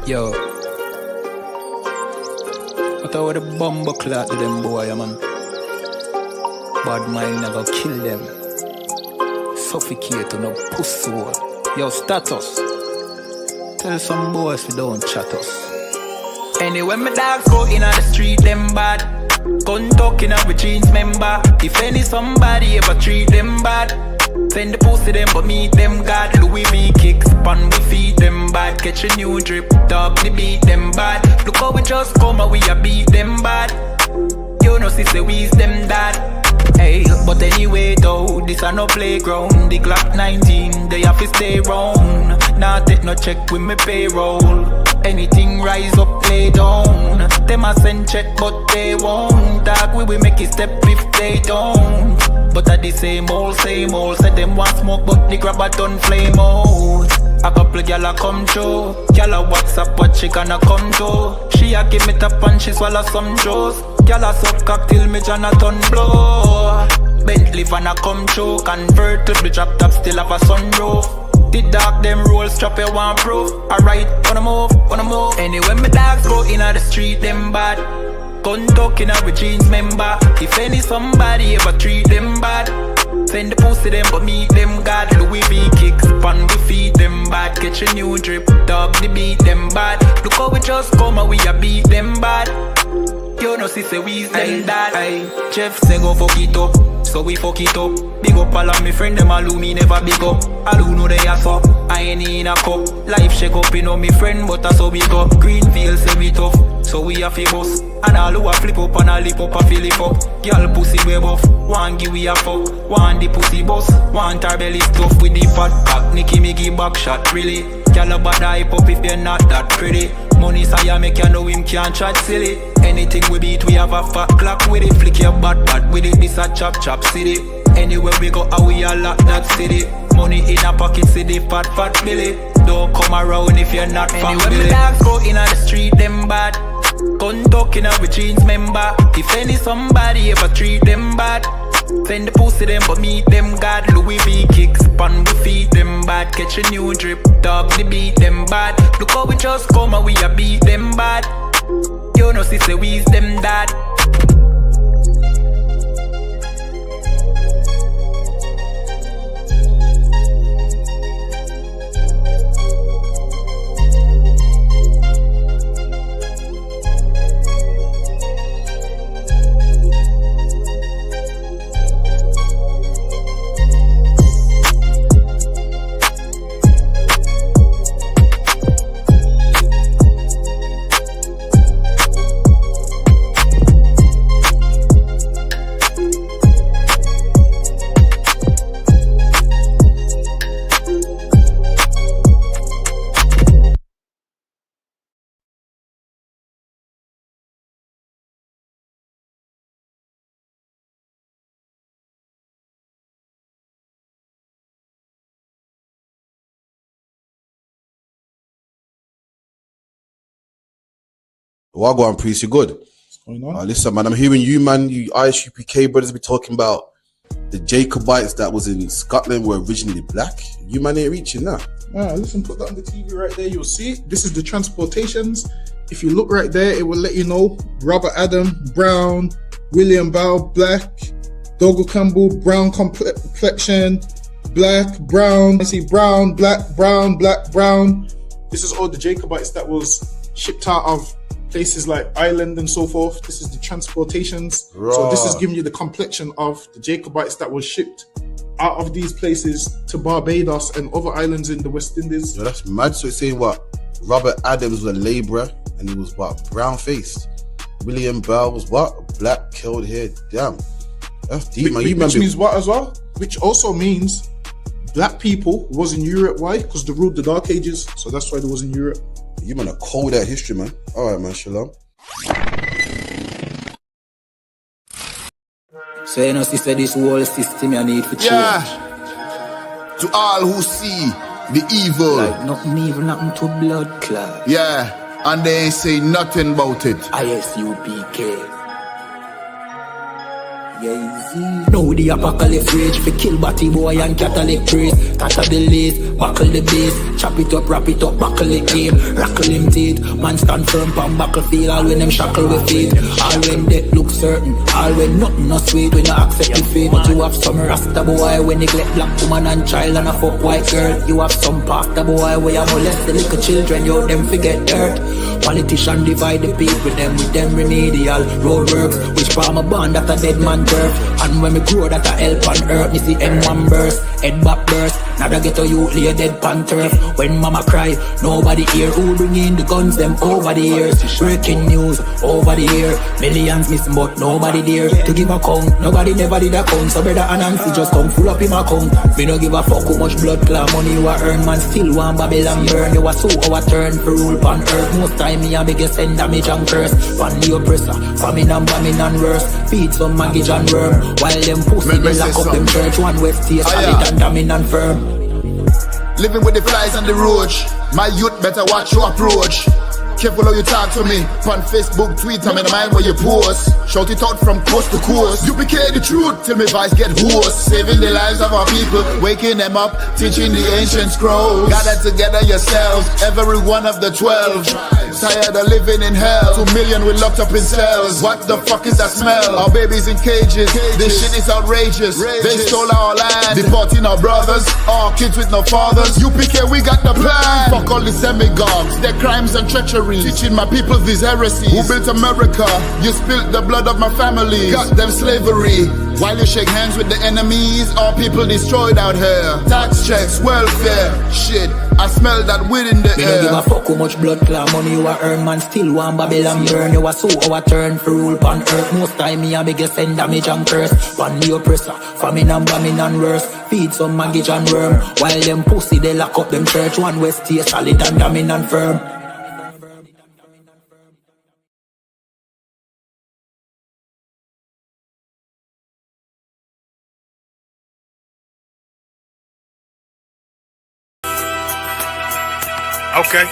Yo, what about the bumble clot to them boy, man? Bad mind never kill them. Suffocate on a pussy hole. Yo, status. Tell some boys we don't chat us. Anyway, my dogs go in on the street, them bad. Gun talking up with jeans member. If any somebody ever treat them bad, send the pussy them but meet them God. Louis V kicks, pan we feed them bad. Catch a new drip, dog they beat them bad. Look how we just come and we a beat them bad. You know sister we's them dad. Hey, but anyway though, this a no playground. The Glock 19, they have to stay round. Nah take no check with me payroll. Anything rise up, lay down. Them a send check but they won't. Dog we will make it step if they don't. But at the same old, said them want smoke but the grab a done flame out. A couple gyal a come through. Gyal a WhatsApp what she gonna come to. She a give me tap and she swallow some juice. Gyal a suck cock till me Jonathan blow. Bentley van a come through. Convert to the drop top still have a sunroof. The dog them roll strap you want proof. Alright, wanna move. Anyway my dogs go in the street them bad. Gun talking up with jeans member. If any somebody ever treat them bad, send the pussy them but meet them God. Louis V kicks, pan we feed them bad. Catch a new drip, dog they beat them bad. Look how we just come and we a beat them bad. You know sister we's them dad. Jeff say go fuck it up, so we fuck it up. Big up all of me friend them all who me never big up. All who know they are so, I ain't in a cup. Life shake up, you know me friend but that's how we go. Greenfield say we tough, so we a fi bus. And all who a flip up and a lip up a fill it up. Girl pussy way buff, one give we a fuck. One the pussy bus, one her belly stuff with the fat cock. Nicky me give back shot really. Girl a bad hype up if you're not that pretty. Money say make you know him can't chat silly. Anything we beat we have a fat clock with it. Flick your bad with it, this a chop city. Anywhere we go how we a lock that city. Money in a pocket city, fat Billy. Don't come around if you're not family. Anyway, my dogs go in on the street, them bad. Gun talking up with jeans member. If any somebody ever treat them bad, send the pussy them but meet them God. Louis V kicks, pan we feed them bad. Catch a new drip, dog they beat them bad. Look how we just come and we a beat them bad. You know sister we's them dad. Wagwan Priest, you good? What's going on? Listen, man, I'm hearing you, man, you ISUPK brothers be talking about the Jacobites that was in Scotland were originally black. You, man, ain't reaching that. Listen, put that on the TV right there. You'll see. This is the transportations. If you look right there, it will let you know. Robert Adam, brown. William Bow, black. Dougal Campbell, brown complexion. Black, brown. I see brown, black, brown, black, brown. This is all the Jacobites that was shipped out of places like Ireland and so forth. This is the transportations. Right. So this is giving you the complexion of the Jacobites that was shipped out of these places to Barbados and other islands in the West Indies. Yo, that's mad. So it's saying what? Robert Adams was a labourer and he was what? Brown faced. William Bell was what? Black, curled hair. Damn. That's deep, man. Which means what as well? Which also means black people was in Europe. Why? Because they ruled the Dark Ages. So that's why they was in Europe. You man are cold at history, man. Alright, man. Shalom. So you know sister this whole system you need for change. Yeah. To all who see the evil. Like nothing evil, nothing to blood clot. Yeah. And they ain't say nothing about it. ISUPK. Now the apocalypse rage for kill batty boy and Catholic priest. Tatter the lace, buckle the base, chop it up, wrap it up, buckle it game, rackle him teeth. Man stand firm on battlefield, all when them shackle with feet. All when death look certain, all when nothing no sweet, when you accept defeat. But you have some rasta boy when neglect black woman and child and a fuck white girl. You have some pastor boy where you molest the little children, you them forget dirt. Politician divide the people, with them remedial roadworks. Which farm a band that a dead man turf. And when me grow that a help on earth, me see M1 burst, head back burst. Now they get a youth lay dead pan turf. When mama cry, nobody hear. Who bring in the guns them over the years? Breaking news over the year. Millions missing but nobody there to give a count. Nobody never did a count. So brother and Nancy just come full up in my account. Me no give a fuck how much blood clot money you a earn. Man still want Babylon burn. You a so our turn for rule pan earth. Most time me a biggest send damage and curse. Pan the oppressor, famine and bombing and worse. Feed some maggot and worm. While them pussy they lock up them church. One west here solid and damning and firm. Living with the flies on the roach. My youth better watch your approach. Careful how you talk to me. On Facebook, tweet, I'm in the mind where you post. Shout it out from coast to coast. Duplicate the truth till my voice get hoarse. Saving the lives of our people, waking them up, teaching the ancient scrolls. Gather together yourselves, every one of the 12. Tired of living in hell. 2 million we locked up in cells. What the fuck is that smell? Our babies in cages. This shit is outrageous. They stole our land, deporting our brothers, our kids with no fathers. UPK, we got the plan. Fuck all the demagogues, their crimes and treachery. Teaching my people these heresies. Who built America? You spilled the blood of my family. Got them slavery. While you shake hands with the enemies, all people destroyed out here. Tax checks, welfare, shit. I smell that weed in the me air. Me no give a fuck how much blood clot money you a earn. Man still want Babylon burn. You a so our turn for rule pan earth. Most time me a biggest send damage and curse. Pan the oppressor, famine and bombing and worse. Feed some maggot and worm. While them pussy they lock up them church. One west here solid and damning and firm. Okay.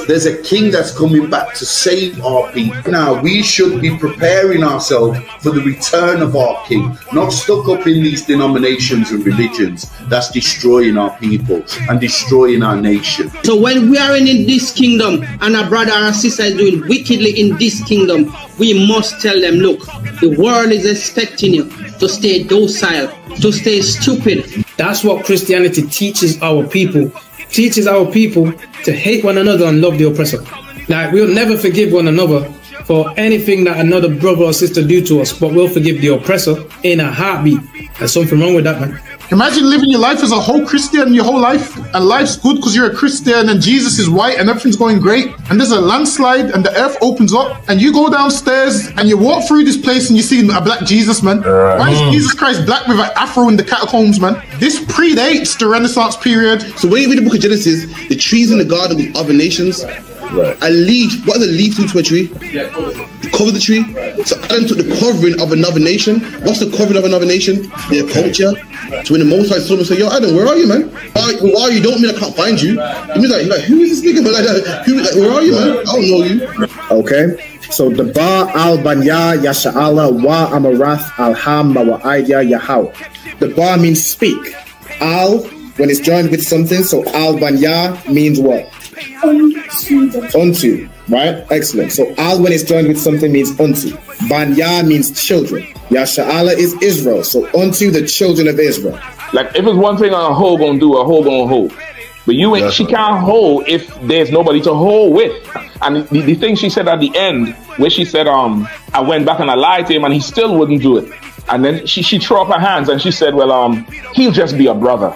There's a king that's coming back to save our people. Now, we should be preparing ourselves for the return of our king, not stuck up in these denominations and religions that's destroying our people and destroying our nation. So when we are in this kingdom and our brother and sister is doing wickedly in this kingdom, we must tell them, look, the world is expecting you to stay docile, to stay stupid. That's what Christianity teaches our people. Teaches our people to hate one another and love the oppressor. Like, we'll never forgive one another for anything that another brother or sister do to us, but we'll forgive the oppressor in a heartbeat. There's something wrong with that, man. Imagine living your life as a whole Christian your whole life, and life's good because you're a Christian and Jesus is white and everything's going great, and there's a landslide and the earth opens up and you go downstairs and you walk through this place and you see a black Jesus, man. Why is Jesus Christ black with an afro in the catacombs, man? This predates the Renaissance period. So when you read the book of Genesis, the trees in the garden with other nations, a leaf, what does a leaf do to a tree? Cover the tree. So Adam took the covering of another nation. What's the covering of another nation? Their culture. So when the Most High saw him and said, yo, Adam, where are you, man? Why are you? Don't mean I can't find you. He was like, who is this nigga? But where are you, man? I don't know you. Okay. So the Ba al-Banya Yasha'ala wa Amarath al-Ham wa Aidya Yahau. The Ba means speak. Al, when it's joined with something, so al-Banya means what? Unto, right? Excellent. So al when it's joined with something means unto. Banya means children. Yasha'ala is Israel. So unto the children of Israel. Like if it's one thing a hoe gonna do, a hoe gonna hold. But you ain't, she can't hold if there's nobody to hold with. And the thing she said at the end, where she said, I went back and I lied to him and he still wouldn't do it. And then she threw up her hands and she said, well, he'll just be a brother.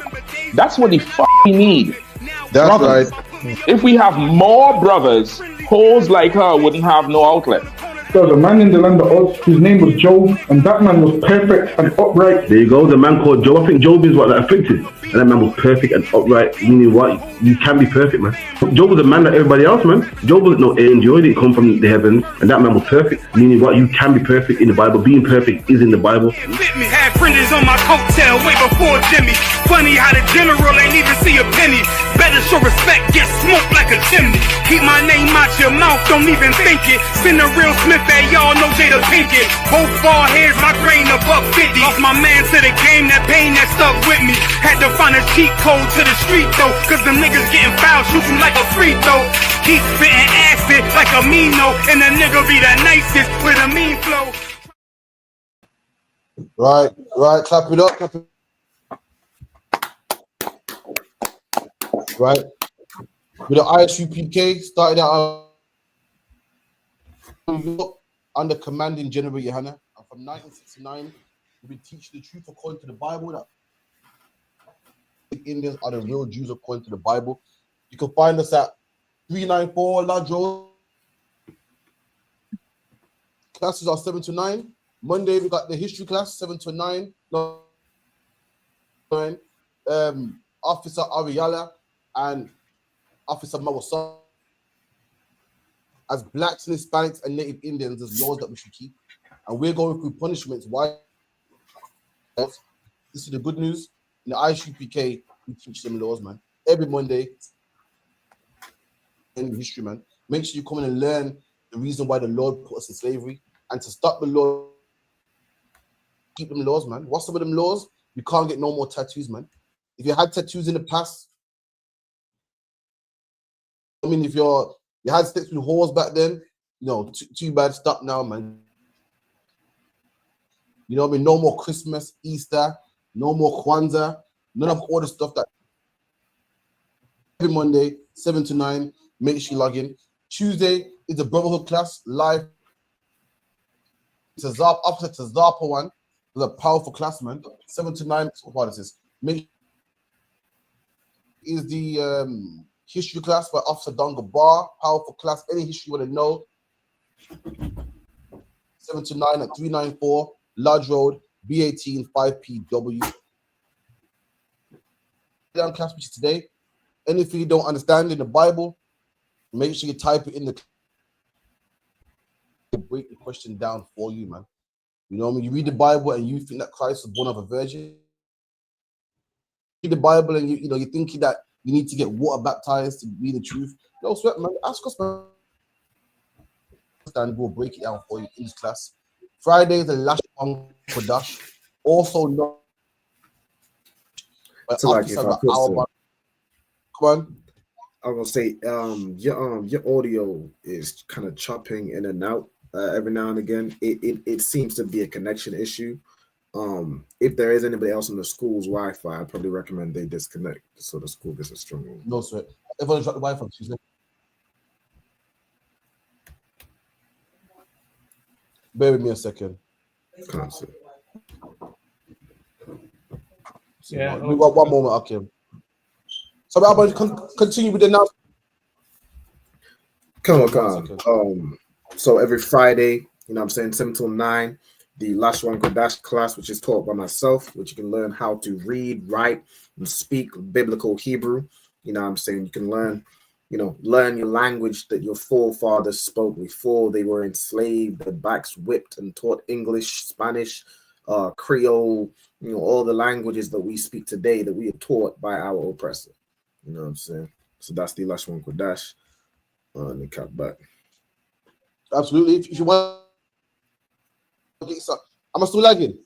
That's what he fucking need. That's brothers. right. If we have more brothers, hoes like her wouldn't have no outlet. There was a man in the land of Oz whose name was Job, and that man was perfect and upright. There you go, the man called Job. I think Job is what, like, afflicted. And that man was perfect and upright, meaning what? You can be perfect, man. Job was a man like everybody else, man. Job wasn't no angel, he didn't come from the heavens. And that man was perfect, meaning what? You can be perfect in the Bible. Being perfect is in the Bible. Had fringes on my coattail way before Jimmy. Funny how the general ain't even see a penny. Better show respect, get smoked like a chimney. Keep my name out your mouth, don't even think it. Send a real Smith that y'all know Jada Pinkett. Both ball heads, my grain a $1.50. Off my man to the game, that pain that stuck with me. Had to find a cheat code to the street though, cause them niggas getting fouled, shoot you like a free throw. Keep spitting acid like a Mino, and the nigga be the nicest with a mean flow. Right, clap it up, clap it. Right, with the ISUPK started out under commanding General Yohana, and from 1969 we've been teaching the truth according to the Bible that the Indians are the real Jews according to the Bible. You can find us at 394 Lodge Road. Classes are 7 to 9. Monday we got the history class 7 to 9. Officer Ariala and Officer Mawasa. As blacks and Hispanics and Native Indians, there's laws that we should keep, and we're going through punishments. Why? This is the good news. In the ISUPK, we teach them laws, man. Every Monday in history, man. Make sure you come in and learn the reason why the Lord put us in slavery, and to stop the law, keep them laws, man. What's some of them laws? You can't get no more tattoos, man. If you had tattoos in the past, I mean, if you had sex with whores back then, you know, too bad. Stop now, man. You know what I mean? No more Christmas, Easter, no more Kwanzaa, none of all the stuff that. Every Monday, 7 to 9, make sure you log in. Tuesday is the Brotherhood class live. It's a opposite to Zapa one. It's a powerful class, man. 7 to 9. What is this? Make is the history class by Officer Donga Bar. Powerful class. Any history you want to know. 7 to 9 at 394 Lodge Road, B18 5PW. Down class which is today. Anything you don't understand in the Bible, make sure you type it in the. Break the question down for you, man. You know what I mean? You read the Bible and you think that Christ was born of a virgin. Read the Bible and you're thinking that you need to get water baptized to be the truth. No sweat, man. Ask us, man. And we'll break it down for you in this class. Friday is the last one for Dash. Also not. So like if I put come on. I was gonna say, your audio is kind of chopping in and out every now and again. It seems to be a connection issue. If there is anybody else on the school's Wi-Fi, I'd probably recommend they disconnect so the school gets a strong. No sweat. Everyone drop the Wi-Fi. Bear with me a second. Concept. Yeah. We got one moment, okay. So I'm going to continue with the announcement. Come on. So every Friday, you know what I'm saying, 7 till 9, the Lashwan Kodash class, which is taught by myself, which you can learn how to read, write, and speak biblical Hebrew. You know what I'm saying? You can learn your language that your forefathers spoke before they were enslaved, their backs whipped, and taught English, Spanish, Creole, all the languages that we speak today that we are taught by our oppressor. You know what I'm saying? So that's the Lashwan Kodash. Let me cut back. Absolutely. If you want, I'm still lagging.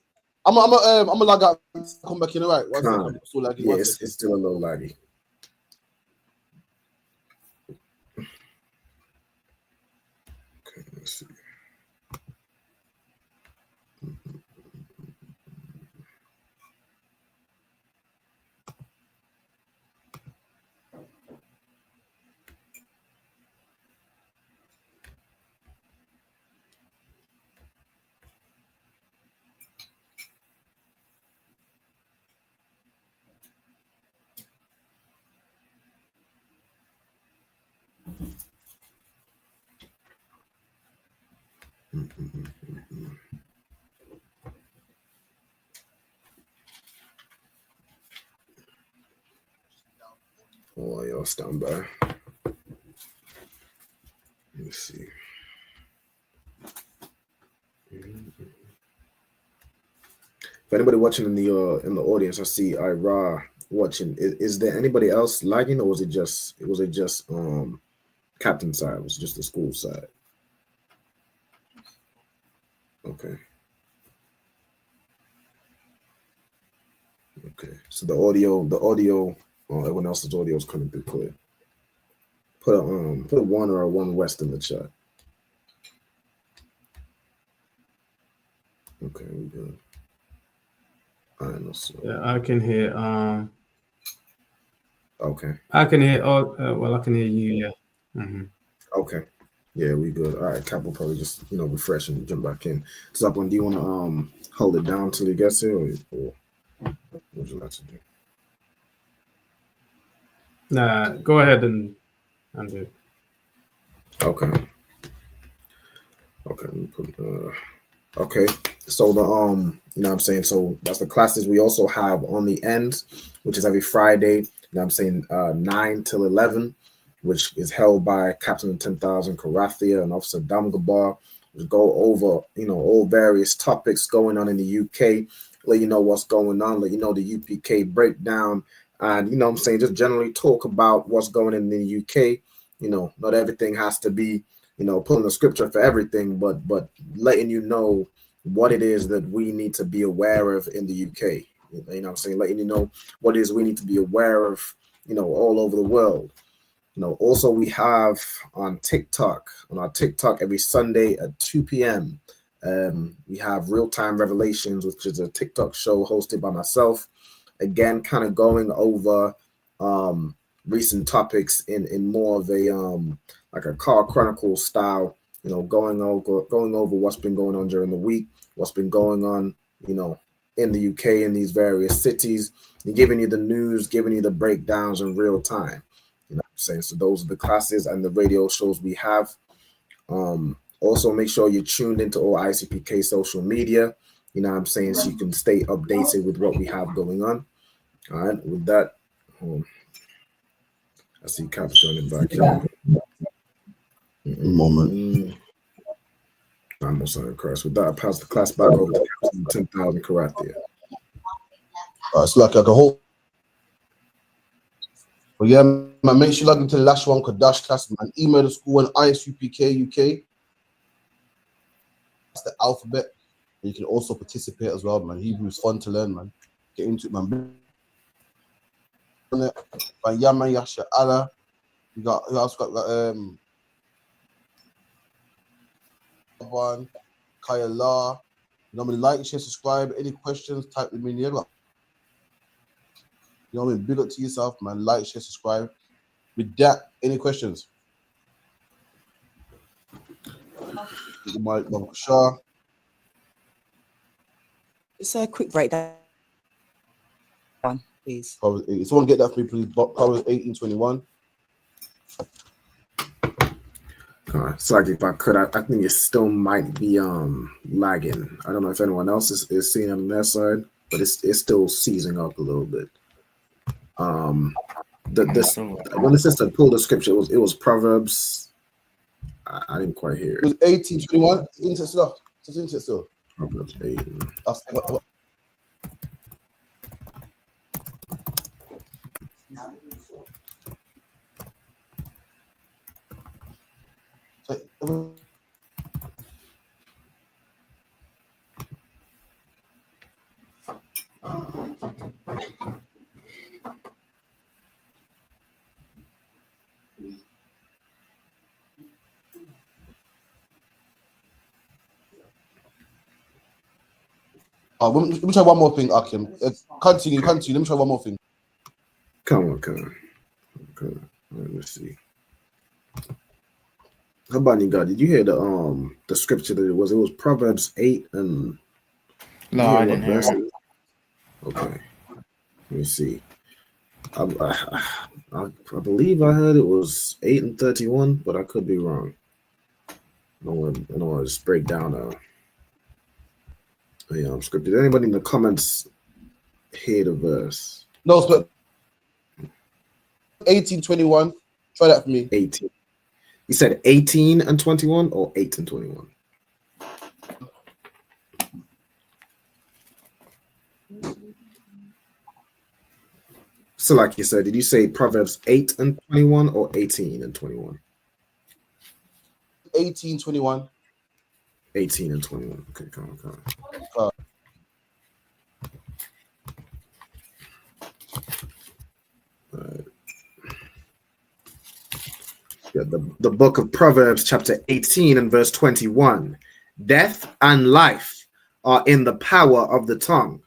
I'm a lag out. Come back in, all right? I'm still lagging. Yeah, it's still a little laggy. Okay, let's see. Oh, y'all stand by. Let me see. If anybody watching in the audience, I see Ira watching. Is there anybody else lagging, or was it just Captain side? Was it just the school side? Okay. Okay. So the audio, everyone else's audio is coming through clear. Put a 1 or a 1 West in the chat. Okay, we good. I know. So. Yeah, I can hear. Okay. I can hear. Well, I can hear you. Yeah. Mm-hmm. Okay. Yeah, we good. All right, Cap will probably just refresh and jump back in. Zapon, do you want to hold it down till he gets here, or what would you like to do? Nah, go ahead and do it. Okay. Okay. Let me put, okay. So the you know what I'm saying? So that's the classes we also have on the end, which is every Friday, you know what I'm saying, 9 till 11, which is held by Captain of 10,000 Karathia and Officer Damgabar. We go over, all various topics going on in the UK, let you know what's going on, let you know the UPK breakdown, and what I'm saying, just generally talk about what's going on in the UK. Not everything has to be, pulling the scripture for everything, but letting you know what it is that we need to be aware of in the UK. What I'm saying, letting you know what it is we need to be aware of, all over the world. Also we have on our TikTok every Sunday at 2 p.m. We have Real-Time Revelations, which is a TikTok show hosted by myself. Again, kind of going over recent topics in more of a like a car chronicle style, going over what's been going on during the week, what's been going on, in the UK, in these various cities, and giving you the news, giving you the breakdowns in real time. You know what I'm saying? So those are the classes and the radio shows we have. Also, make sure you're tuned into all ICPK social media, you know what I'm saying, so you can stay updated with what we have going on. All right, with that, I see Cap's joining back here. Moment. I'm also impressed. With that, I pass the class back over to Captain 10,000 Karathia. It's like a whole. But yeah, man, make sure you log into the last one, Kadash class, man. Email the school on ISUPK UK. That's the alphabet. And you can also participate as well, man. Hebrew is fun to learn, man. Get into it, man. But yeah, man, Yasha Allah. You also got one, Kaya La. Like, share, subscribe. Any questions, type them in here. You know what I mean? Big up to yourself, man. Like, share, subscribe. With that, any questions? Just a quick breakdown, please. If someone get that for me, please. Proverbs 18:21. So like if I could, I think it still might be lagging. I don't know if anyone else is seeing it on their side, but it's still seizing up a little bit. When the sister pulled the scripture, it was Proverbs. I didn't quite hear it. It was 18:21. It's into still. Proverbs 8. Let me try one more thing, Akim. Continue. Let me try one more thing. Come on. Let me see. How about you, God? Did you hear the scripture that it was Proverbs 8 and no, I didn't hear it. Okay. Let me see. I believe I heard it was 8 and 31, but I could be wrong. I don't want to just break down script. Did anybody in the comments hear the verse? No, but 18:21. Try that for me. 18. You said 18 and 21 or 8 and 21? So like you said, did you say Proverbs 8 and 21 or 18 and 21? 18:21. 18 and 21. Okay, come on. Yeah, the book of Proverbs, chapter 18 and verse 21. Death and life are in the power of the tongue,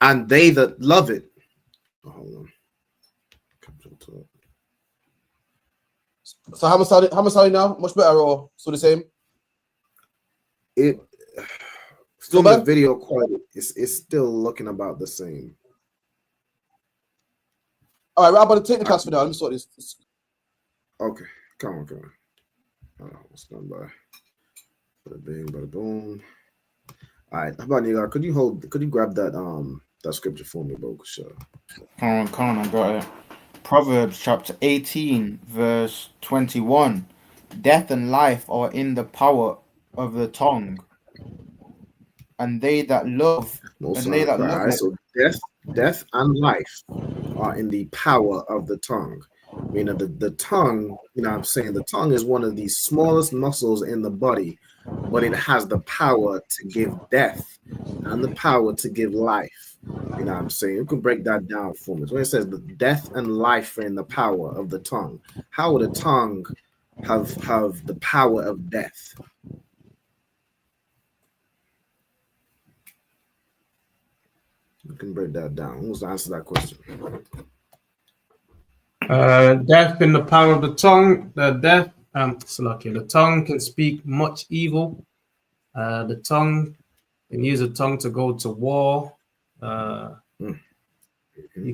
and they that love it. Hold on. So how much are you now? Much better or still the same? It still the bad? video quality is still looking about the same. All right, I'm about to take the class for now. Let me sort this. Okay, come on. Stand by. Bada bing, bada boom. All right, how about Nila? Could you grab that that scripture for me, bro? Sure. Come on, I got it. Proverbs chapter 18, verse 21. Death and life are in the power of the tongue, and they that love, Right, so death and life are in the power of the tongue. Meaning the tongue, you know what I'm saying? The tongue is one of the smallest muscles in the body, but it has the power to give death and the power to give life. You know what I'm saying? You can break that down for me. So when it says the death and life are in the power of the tongue, how would a tongue have the power of death? You can break that down. Who's to answer that question? Death in the power of the tongue. The tongue can speak much evil. The tongue can use the tongue to go to war. You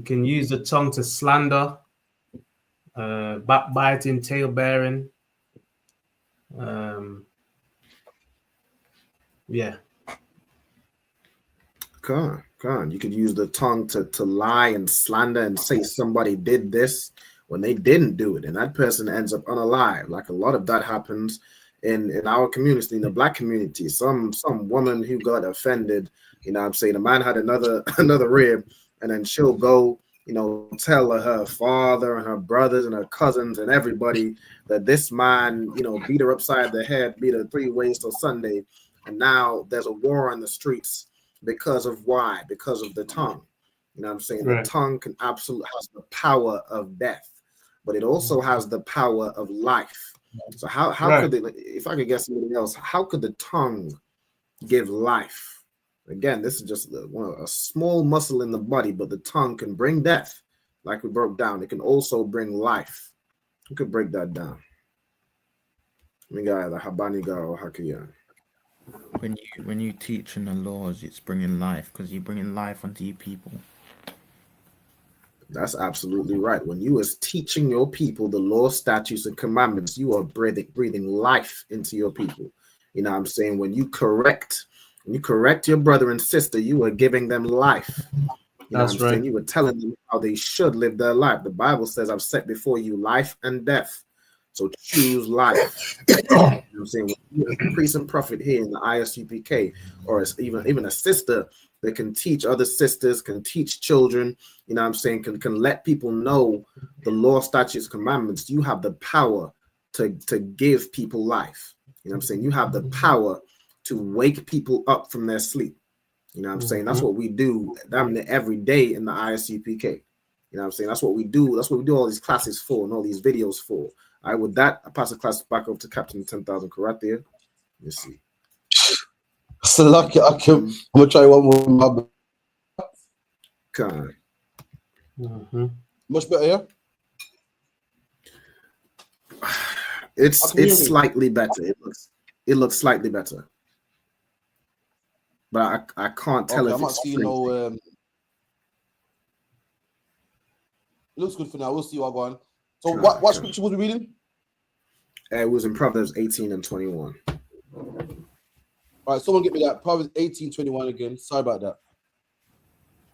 can use the tongue to slander, backbiting, tail bearing. Yeah. Come on. You could use the tongue to lie and slander and say somebody did this when they didn't do it, and that person ends up unalive. Like a lot of that happens in our community, in the Black community. Some woman who got offended, you know what I'm saying, a man had another rib, and then she'll go, you know, tell her father and her brothers and her cousins and everybody that this man, you know, beat her upside the head, beat her 3 ways till Sunday, and now there's a war on the streets. Because of why? Because of the tongue. You know what I'm saying? Right. The tongue can absolutely has the power of death, but it also has the power of life. So how could they, if I could guess something else, how could the tongue give life? Again, this is just a small muscle in the body, but the tongue can bring death, like we broke down. It can also bring life. We could break that down. We got the Habaniga or Hakiya. When you teach in the laws, it's bringing life, because you're bringing life onto your people. That's absolutely right. When you is teaching your people the law, statutes, and commandments, you are breathing life into your people. You know what I'm saying? When you correct your brother and sister, you are giving them life. You know That's what I'm saying? You were telling them how they should live their life. The Bible says, I've set before you life and death. So choose life. You know what I'm saying? When you're a priest and prophet here in the ISUPK, or even a sister that can teach other sisters, can teach children, you know what I'm saying, can let people know the law, statutes, commandments, you have the power to give people life. You know what I'm saying? You have the power to wake people up from their sleep. You know what I'm saying? That's what we do every day in the ISUPK. You know what I'm saying? That's what we do. That's what we do all these classes for and all these videos for. All right, with that, I pass the class back over to Captain 10,000 Karathia. Let's see. So lucky, I'm gonna try one more. Much better, yeah. It's slightly better. It looks slightly better, but I can't tell if I'm not it's seeing no. It looks good for now. We'll see what going on. So what scripture was we reading? It was in Proverbs 18 and 21. All right, someone get me that Proverbs 18:21 again. Sorry about that.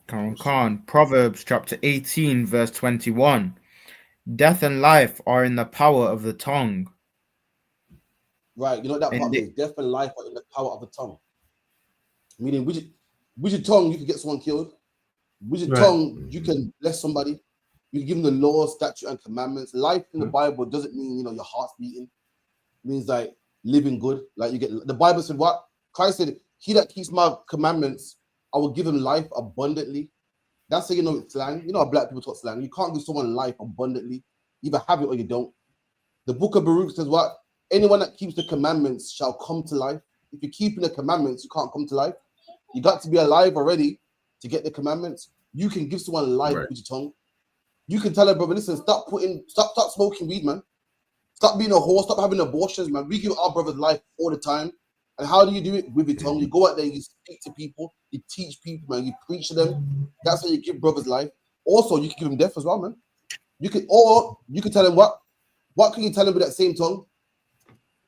Come on. Proverbs chapter 18, verse 21. Death and life are in the power of the tongue. Right, you know that part is death and life are in the power of the tongue. Meaning, with your tongue, you can get someone killed. With your tongue, you can bless somebody. You can give them the law, statute, and commandments. Life in the Bible doesn't mean, your heart's beating. It means like living good. Like you get the Bible said what? Christ said, he that keeps my commandments, I will give him life abundantly. That's how you know it's slang. You know how black people talk slang. You can't give someone life abundantly. You either have it or you don't. The book of Baruch says what? Anyone that keeps the commandments shall come to life. If you're keeping the commandments, you can't come to life. You got to be alive already to get the commandments. You can give someone life with your tongue. You can tell her, brother, listen, stop smoking weed, man. Stop being a whore, stop having abortions, man. We give our brothers life all the time. And how do you do it? With your tongue. You go out there, you speak to people, you teach people, man, you preach to them. That's how you give brothers life. Also, you can give them death as well, man. You can tell them what can you tell them with that same tongue?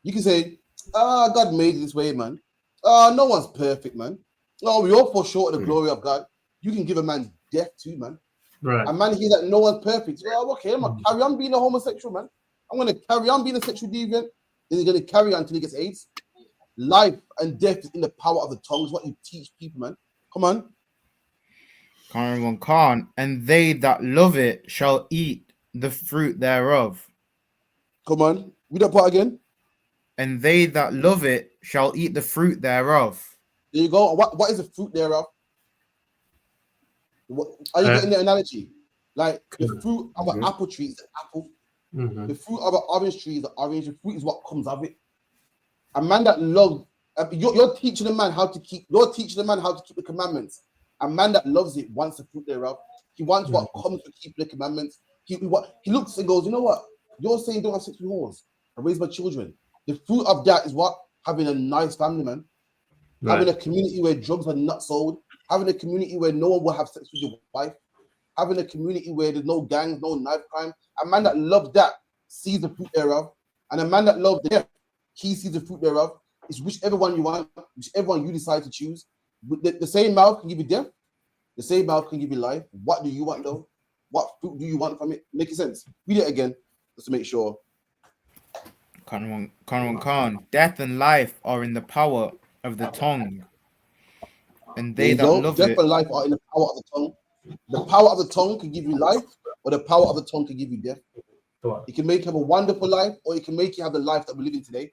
You can say, God made it this way, man. No one's perfect, man. No, we all fall short of the glory of God. You can give a man death too, man. Right. A man hear that no one's perfect. Oh, okay, I'm gonna carry on being a homosexual, man. I'm gonna carry on being a sexual deviant. Then he's gonna carry on until he gets AIDS. Life and death is in the power of the tongue. Is what you teach people, man. Come on. Khan, and they that love it shall eat the fruit thereof. Come on. Read that part again. And they that love it shall eat the fruit thereof. There you go. What is the fruit thereof? Are you getting the analogy? Like the fruit of an apple tree is an apple. The fruit of an orange tree is an orange. The fruit is what comes of it. A man that loves, you're teaching a man how to keep. You're teaching the man how to keep the commandments. A man that loves it wants the fruit thereof. He wants what comes with keeping the commandments. He looks and goes, you know what? You're saying don't have sex with whores. I raise my children. The fruit of that is what? Having a nice family, man. Right. Having a community where drugs are not sold. Having a community where no one will have sex with your wife. Having a community where there's no gangs, no knife crime. A man that loves that sees the fruit thereof. And a man that loves death, he sees the fruit thereof. It's whichever one you want, whichever one you decide to choose. The same mouth can give you death. The same mouth can give you life. What do you want, though? What fruit do you want from it? Make sense? Read it again, just to make sure. Khan, death and life are in the power of the tongue. And they that love death it. and life are in the power of the tongue. The power of the tongue can give you life, or the power of the tongue can give you death. It can make you have a wonderful life, or it can make you have the life that we're living today.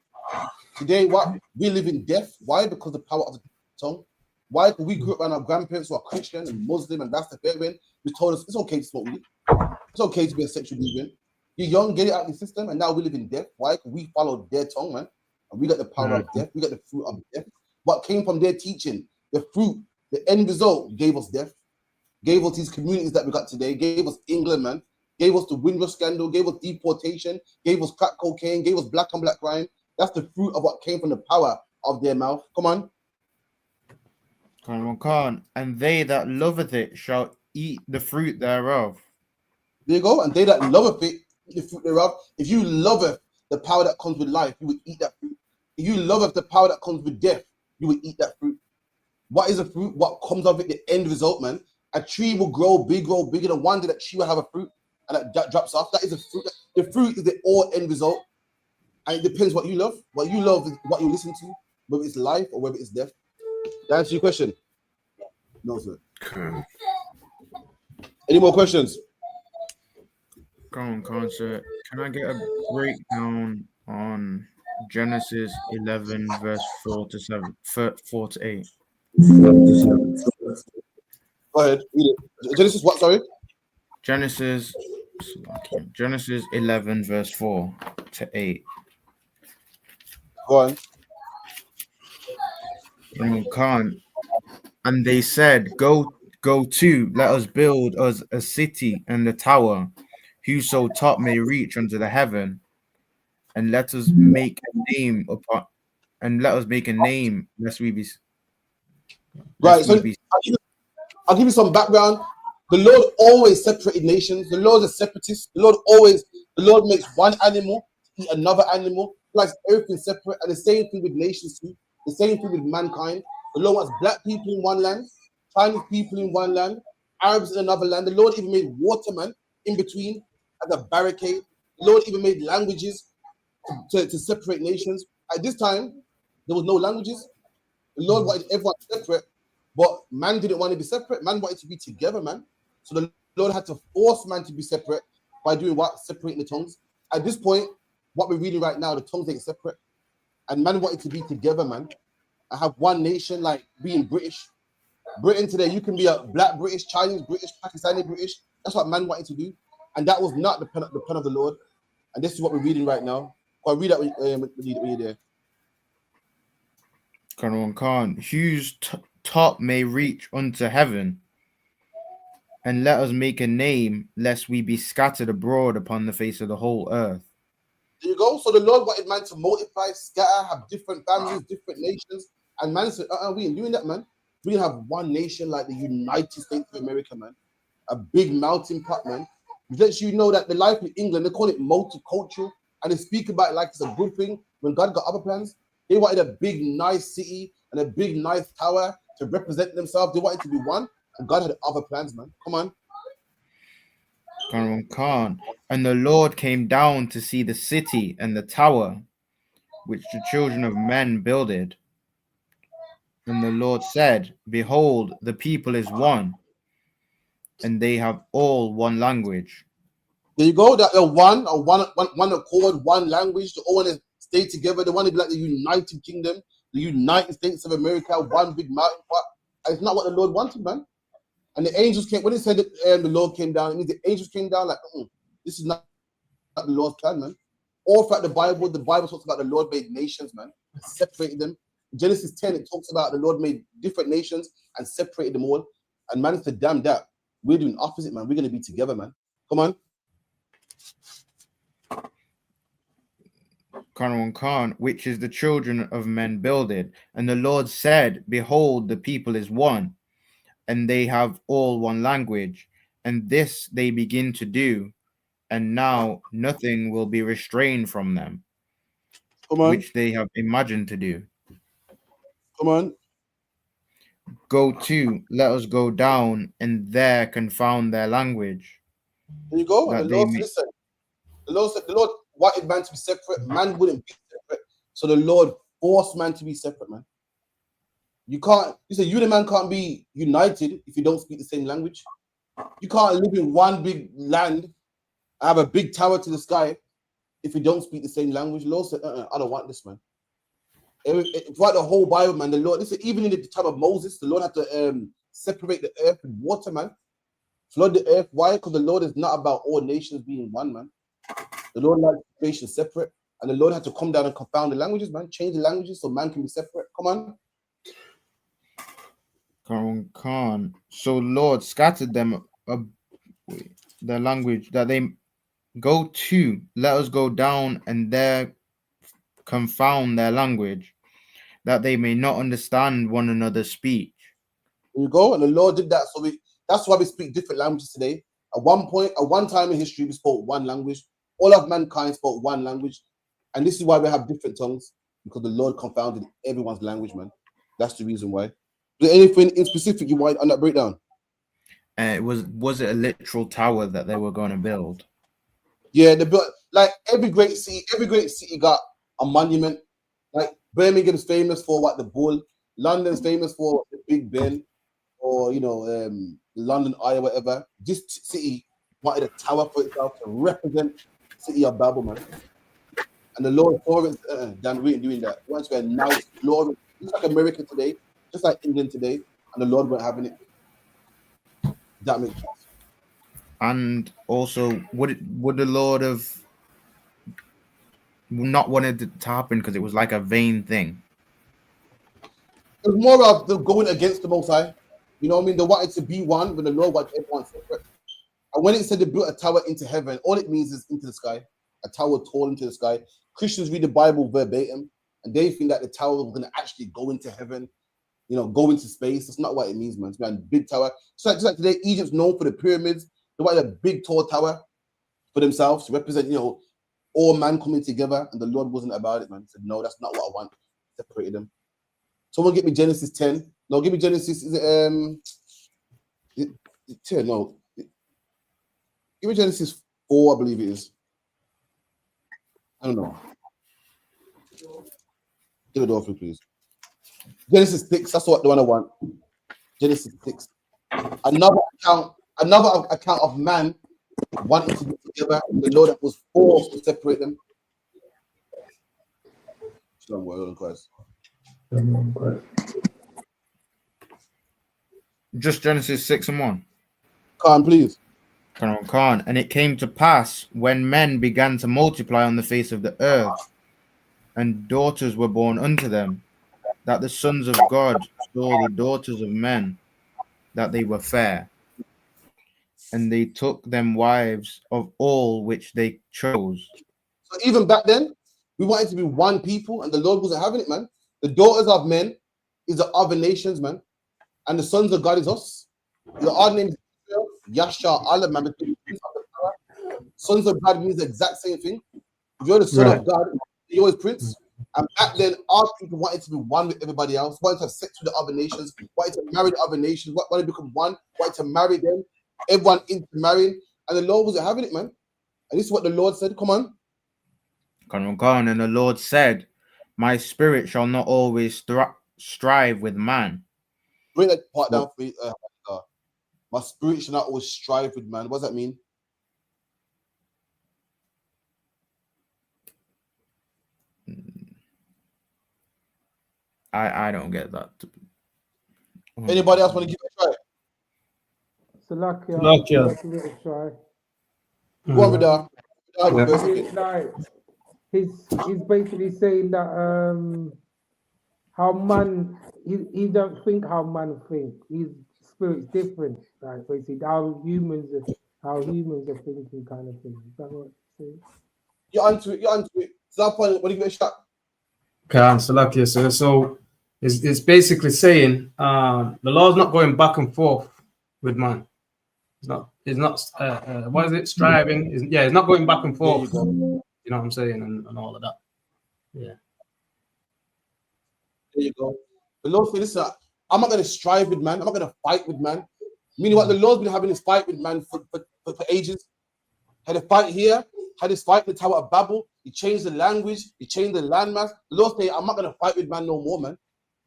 Today, what? We live in death. Why? Because the power of the tongue. Why? Because we grew up around our grandparents who are Christian and Muslim, and that's the fair when we told us it's okay to smoke weed. It's okay to be a sexual deviant. You're young, get it out of the system, and now we live in death. Why? Because we followed their tongue, man. And we got the power of death. We got the fruit of death. What came from their teaching, the fruit, the end result gave us death. Gave us these communities that we got today. Gave us England, man. Gave us the Windrush scandal. Gave us deportation. Gave us crack cocaine. Gave us black on black crime. That's the fruit of what came from the power of their mouth. Come on. Khan, and they that loveth it shall eat the fruit thereof. There you go. And they that loveth it, eat the fruit thereof. If you loveth the power that comes with life, you will eat that fruit. If you loveth the power that comes with death, you will eat that fruit. What is a fruit? What comes of it? The end result, man. A tree will grow bigger. And one day that tree will have a fruit, and that drops off. That is a fruit. The fruit is the all end result. And it depends what you love. What you love is what you listen to, whether it's life or whether it's death. That answer your question? No, sir. Any more questions? Khan, sir. Can I get a breakdown on Genesis 11, verse 4 to 8? Go ahead, read it. Genesis what, sorry? Genesis 11, verse 4 to 8. Go on. Khan, and they said, Go to, let us build us a city and a tower, whoso top may reach unto the heaven, and let us make a name lest we be. Right. So I'll give you some background. The Lord always separated nations. The Lord is a separatist. The Lord makes one animal eat another animal. Like everything separate, and the same thing with nations too. The same thing with mankind. The Lord wants black people in one land, Chinese people in one land, Arabs in another land. The Lord even made water, man, in between as a barricade. The Lord even made languages to separate nations. At this time, there was no languages. The Lord wanted everyone separate, but man didn't want to be separate. Man wanted to be together, man. So the Lord had to force man to be separate by doing what? Separating the tongues. At this point, what we're reading right now, the tongues ain't separate. and man wanted to be together, man. I have one nation, like being British. Britain today, you can be a black British, Chinese British, Pakistani British. That's what man wanted to do, and that was not the pen of the Lord. And this is what we're reading right now. I'll read that when you're there. Khan, whose top may reach unto heaven, and let us make a name, lest we be scattered abroad upon the face of the whole earth. There you go. So the Lord wanted man to multiply, scatter, have different families, different nations, and man said, we ain't doing that, man. We can have one nation like the United States of America, man. A big melting pot, man. It lets you know that the life in England, they call it multicultural, and they speak about it like it's a good thing. When God got other plans, they wanted a big, nice city and a big, nice tower to represent themselves. They wanted to be one, and God had other plans, man. Come on. Khan. And the Lord came down to see the city and the tower which the children of men builded. And the Lord said, behold, the people is one, and they have all one language. There you go. That one accord, one language. They all want to stay together. They want to be like the United Kingdom, the United States of America, one big mountain pot. And it's not what the Lord wanted, man. And the angels came. When it said that the Lord came down, it means the angels came down like, this is not the Lord's plan, man. All throughout the Bible talks about the Lord made nations, man, separated them. Genesis 10, it talks about the Lord made different nations and separated them all. And man said, damn that. We're doing opposite, man. We're going to be together, man. Come on. Khan, which is the children of men builded. And the Lord said, behold, the people is one, and they have all one language. And this they begin to do. And now nothing will be restrained from them, which they have imagined to do. Come on. Go to, let us go down, and there confound their language. There you go. And the Lord said, listen. The Lord wanted man to be separate. Man wouldn't be separate. So the Lord forced man to be separate, man. You say you the man can't be united if you don't speak the same language. You can't live in one big land, have a big tower to the sky if you don't speak the same language. The Lord said, I don't want this, man. Throughout the whole Bible, man, the Lord, listen, even in the time of Moses, the Lord had to separate the earth with water, man. Flood the earth. Why? Because the Lord is not about all nations being one, man. The Lord likes nations separate, and the Lord had to come down and confound the languages, man. Change the languages so man can be separate. Come on. Khan. So Lord scattered them the language that they go to. Let us go down and there confound their language, that they may not understand one another's speech. There you go. And the Lord did that. So that's why we speak different languages today. At one time in history, we spoke one language. All of mankind spoke one language. And this is why we have different tongues, because the Lord confounded everyone's language, man. That's the reason why. Is there anything in specific you want on that breakdown? Was it a literal tower that they were going to build? Yeah, they built, like every great city got a monument. Like Birmingham's famous for what, the Bull. London's famous for the Big Ben, or London Eye or whatever. This city wanted a tower for itself to represent the city of Babel, man. And the Lord Florence, Dan Wheaton doing that. Once we're now Florence, just like America today, just like England today, and the Lord weren't having it. That makes sense. And also, would the Lord have not wanted it to happen because it was like a vain thing? It was more of the going against the Most High. You know what I mean? They wanted to be one, but the Lord wanted everyone separate. And when it said they built a tower into heaven, all it means is into the sky. A tower tall into the sky. Christians read the Bible verbatim, and they think that the tower was going to actually go into heaven, go into space. That's not what it means, man. It's a big tower. Just like today, Egypt's known for the pyramids. They wanted a big, tall tower for themselves to represent, all man coming together, and the Lord wasn't about it, man. He said, no, that's not what I want. Separated them. Someone get me Genesis 10. No, give me Genesis. Is it 10? No. Give me Genesis 4, I believe it is. I don't know. Give it over, please. Genesis 6, that's what the one I want. Genesis 6. Another account of man wanting to be together, the Lord that was forced to separate them. Somewhere on Christ. Just Genesis 6:1. Khan, please. Khan. And it came to pass when men began to multiply on the face of the earth, and daughters were born unto them, that the sons of God saw the daughters of men, that they were fair, and they took them wives of all which they chose. So even back then, we wanted to be one people, and the Lord wasn't having it, man. The daughters of men is the other nations, man, and the sons of God is us. Our name is Israel, Yasha Allah, man. Sons of God means the exact same thing. If you're the son of God, you're his prince. And back then, our people wanted to be one with everybody else, wanted to have sex with the other nations, wanted to marry the other nations, wanted to become one, wanted to marry them, everyone intermarrying, and the Lord wasn't having it, man. And this is what the Lord said. Come on. And the Lord said, my spirit shall not always strive with man. Bring that part down for me. My spirit shall not always strive with man. What does that mean? I don't get that. Anybody else want to give it a try? Salakia. Give it a try. Go on with that. Like, he's basically saying that how man he don't think how man think. His spirit's different. Like basically how humans are thinking, kind of thing. Is that what you're saying? You're onto it. So that point, what do you give it a shot? Salakia, sir. So it's basically saying the law's not going back and forth with man. It's not what is it, striving? It's not going back and forth. You know what I'm saying, and all of that. Yeah. There you go. The Lord said, listen, I'm not going to strive with man. I'm not going to fight with man. Meaning what the Lord's been having this fight with man for ages. Had a fight here, had this fight in the Tower of Babel. He changed the language, he changed the landmass. The Lord said, I'm not going to fight with man no more, man.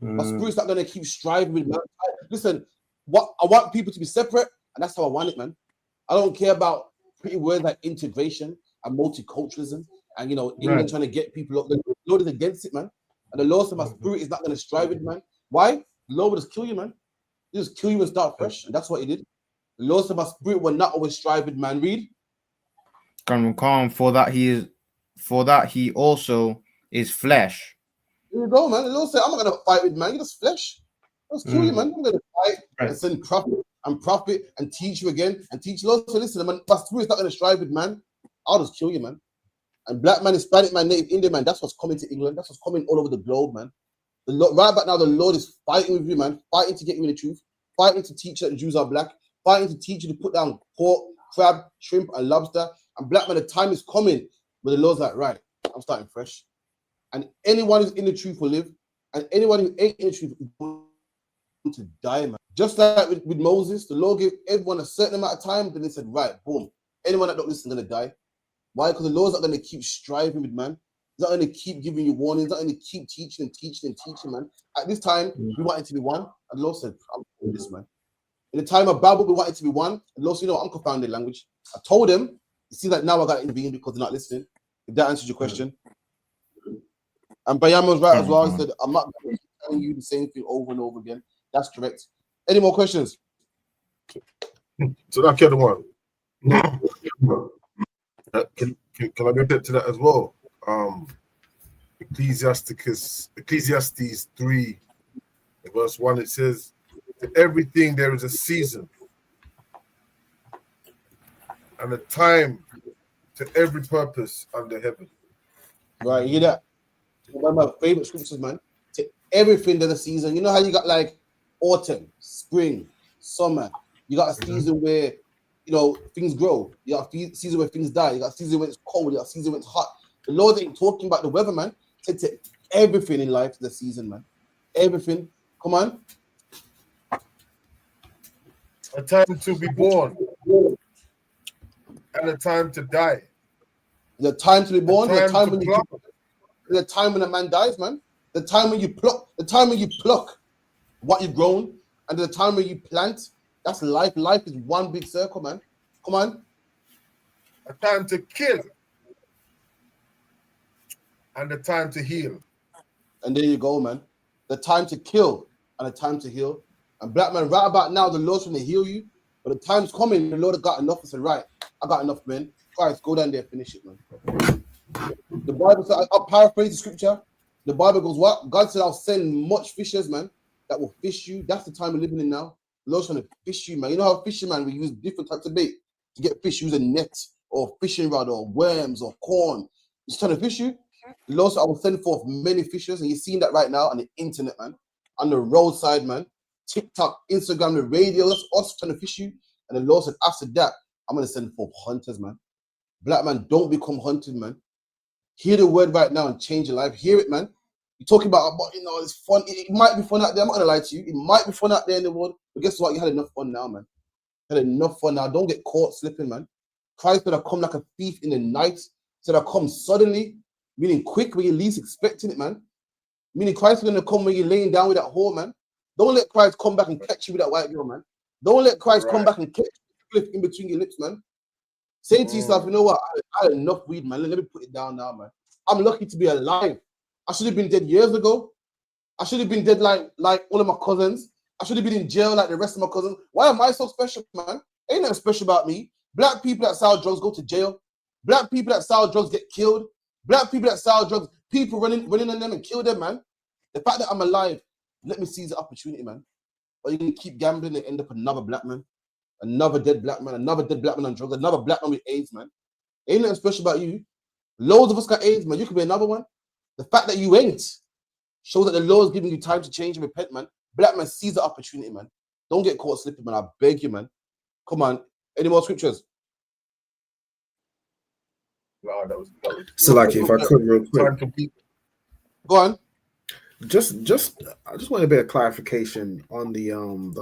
My spirit's not going to keep striving with man. Listen, what I want people to be separate, and that's how I want it, man. I don't care about pretty words like integration and multiculturalism and, England trying to get people up. The Lord is against it, man. And the Lord said, my spirit is not going to strive with man. Why? The Lord will just kill you, man. He'll just kill you and start fresh. And that's what he did. The Lord said, my spirit will not always strive with man. Read. For that he also is flesh. There you go, man. The Lord said, I'm not going to fight with man. You're just flesh. I'll just kill you, man. I'm going to fight and send prophet and teach you again and teach. Lord, so listen, man, my spirit's not going to strive with man. I'll just kill you, man. And black man, Hispanic man, Native Indian man, that's what's coming to England. That's what's coming all over the globe, man. The Lord, right back now, the Lord is fighting with you, man. Fighting to get you in the truth. Fighting to teach that the Jews are black. Fighting to teach you to put down pork, crab, shrimp, and lobster. And black man, the time is coming where the Lord's like, right, I'm starting fresh. And anyone who's in the truth will live. And anyone who ain't in the truth is going to die, man. Just like with Moses, the Lord gave everyone a certain amount of time. Then they said, right, boom. Anyone that don't listen is going to die. Why? Because the Lord's not going to keep striving with man. He's not going to keep giving you warnings. He's not going to keep teaching, man. At this time, we wanted to be one. And the Lord said, I'm doing this, man. In the time of Babel, we wanted to be one. And the Lord said, I'm confounded language. I told them, it seems like now I got to intervene because they're not listening. If that answers your question. And Bayam was right as well. He said, I'm not telling you the same thing over and over again. That's correct. Any more questions? So that's the other one. Can I go back to that as well? Ecclesiastes 3, verse 1, it says, to everything there is a season and a time to every purpose under heaven. Right, you hear that? One of my favorite scriptures, man. To everything there's a season. You know how you got like autumn, spring, summer. You got a season where things grow. You got a season where things die. You got a season when it's cold. You got a season when it's hot. The Lord ain't talking about the weather, man. To everything in life, the season, man. Everything. Come on. A time to be born and a time to die. The time to be born. The time when a man dies, man. The time when you pluck what you've grown, and the time when you plant. That's life. Life is one big circle, man. Come on. A time to kill and a time to heal. And there you go, man. The time to kill and the time to heal. And black man, right about now, the Lord's trying to heal you. But the time's coming, the Lord has got enough. I said, right, I got enough, man. Christ, go down there, finish it, man. The Bible says, I'll paraphrase the scripture. The Bible goes, what? God said, I'll send much fishers, man, that will fish you. That's the time we're living in now. The Lord's trying to fish you, man. You know how fishermen, we use different types of bait to get fish, use a net or fishing rod or worms or corn. He's trying to fish you. The Lord said, I will send forth many fishers. And you're seeing that right now on the internet, man, on the roadside, man, TikTok, Instagram, the radio, that's us trying to fish you. And the Lord said, after that, I'm going to send forth hunters, man. Black man, don't become hunted, man. Hear the word right now and change your life. Hear it, man. You're talking about, you know, it's fun. It might be fun out there. I'm not going to lie to you. It might be fun out there in the world. But guess what? You had enough fun now, man. You had enough fun now. Don't get caught slipping, man. Christ said, I come like a thief in the night. Said, I come suddenly, meaning quick when you're least expecting it, man. Meaning Christ is going to come when you're laying down with that whole man. Don't let Christ come back and catch you with that white girl, man. Don't let Christ come back and catch you in between your lips, man. Say to yourself, you know what? I had enough weed, man. Let me put it down now, man. I'm lucky to be alive. I should have been dead years ago. I should have been dead like all of my cousins. I should have been in jail like the rest of my cousins. Why am I so special, man? Ain't nothing special about me. Black people that sell drugs go to jail. Black people that sell drugs get killed. Black people that sell drugs, people running on them and kill them, man. The fact that I'm alive, let me seize the opportunity, man. Or you're going to keep gambling and end up another black man, another dead black man, another dead black man on drugs, another black man with AIDS, man. Ain't nothing special about you. Loads of us got AIDS, man. You could be another one. The fact that you ain't shows that the Lord is giving you time to change and repent, man. Black man, seize the opportunity, man. Don't get caught slipping, man. I beg you, man. Come on. Any more scriptures? Wow, that was So, like, if I could, real quick. Go on. I just want a bit of clarification on the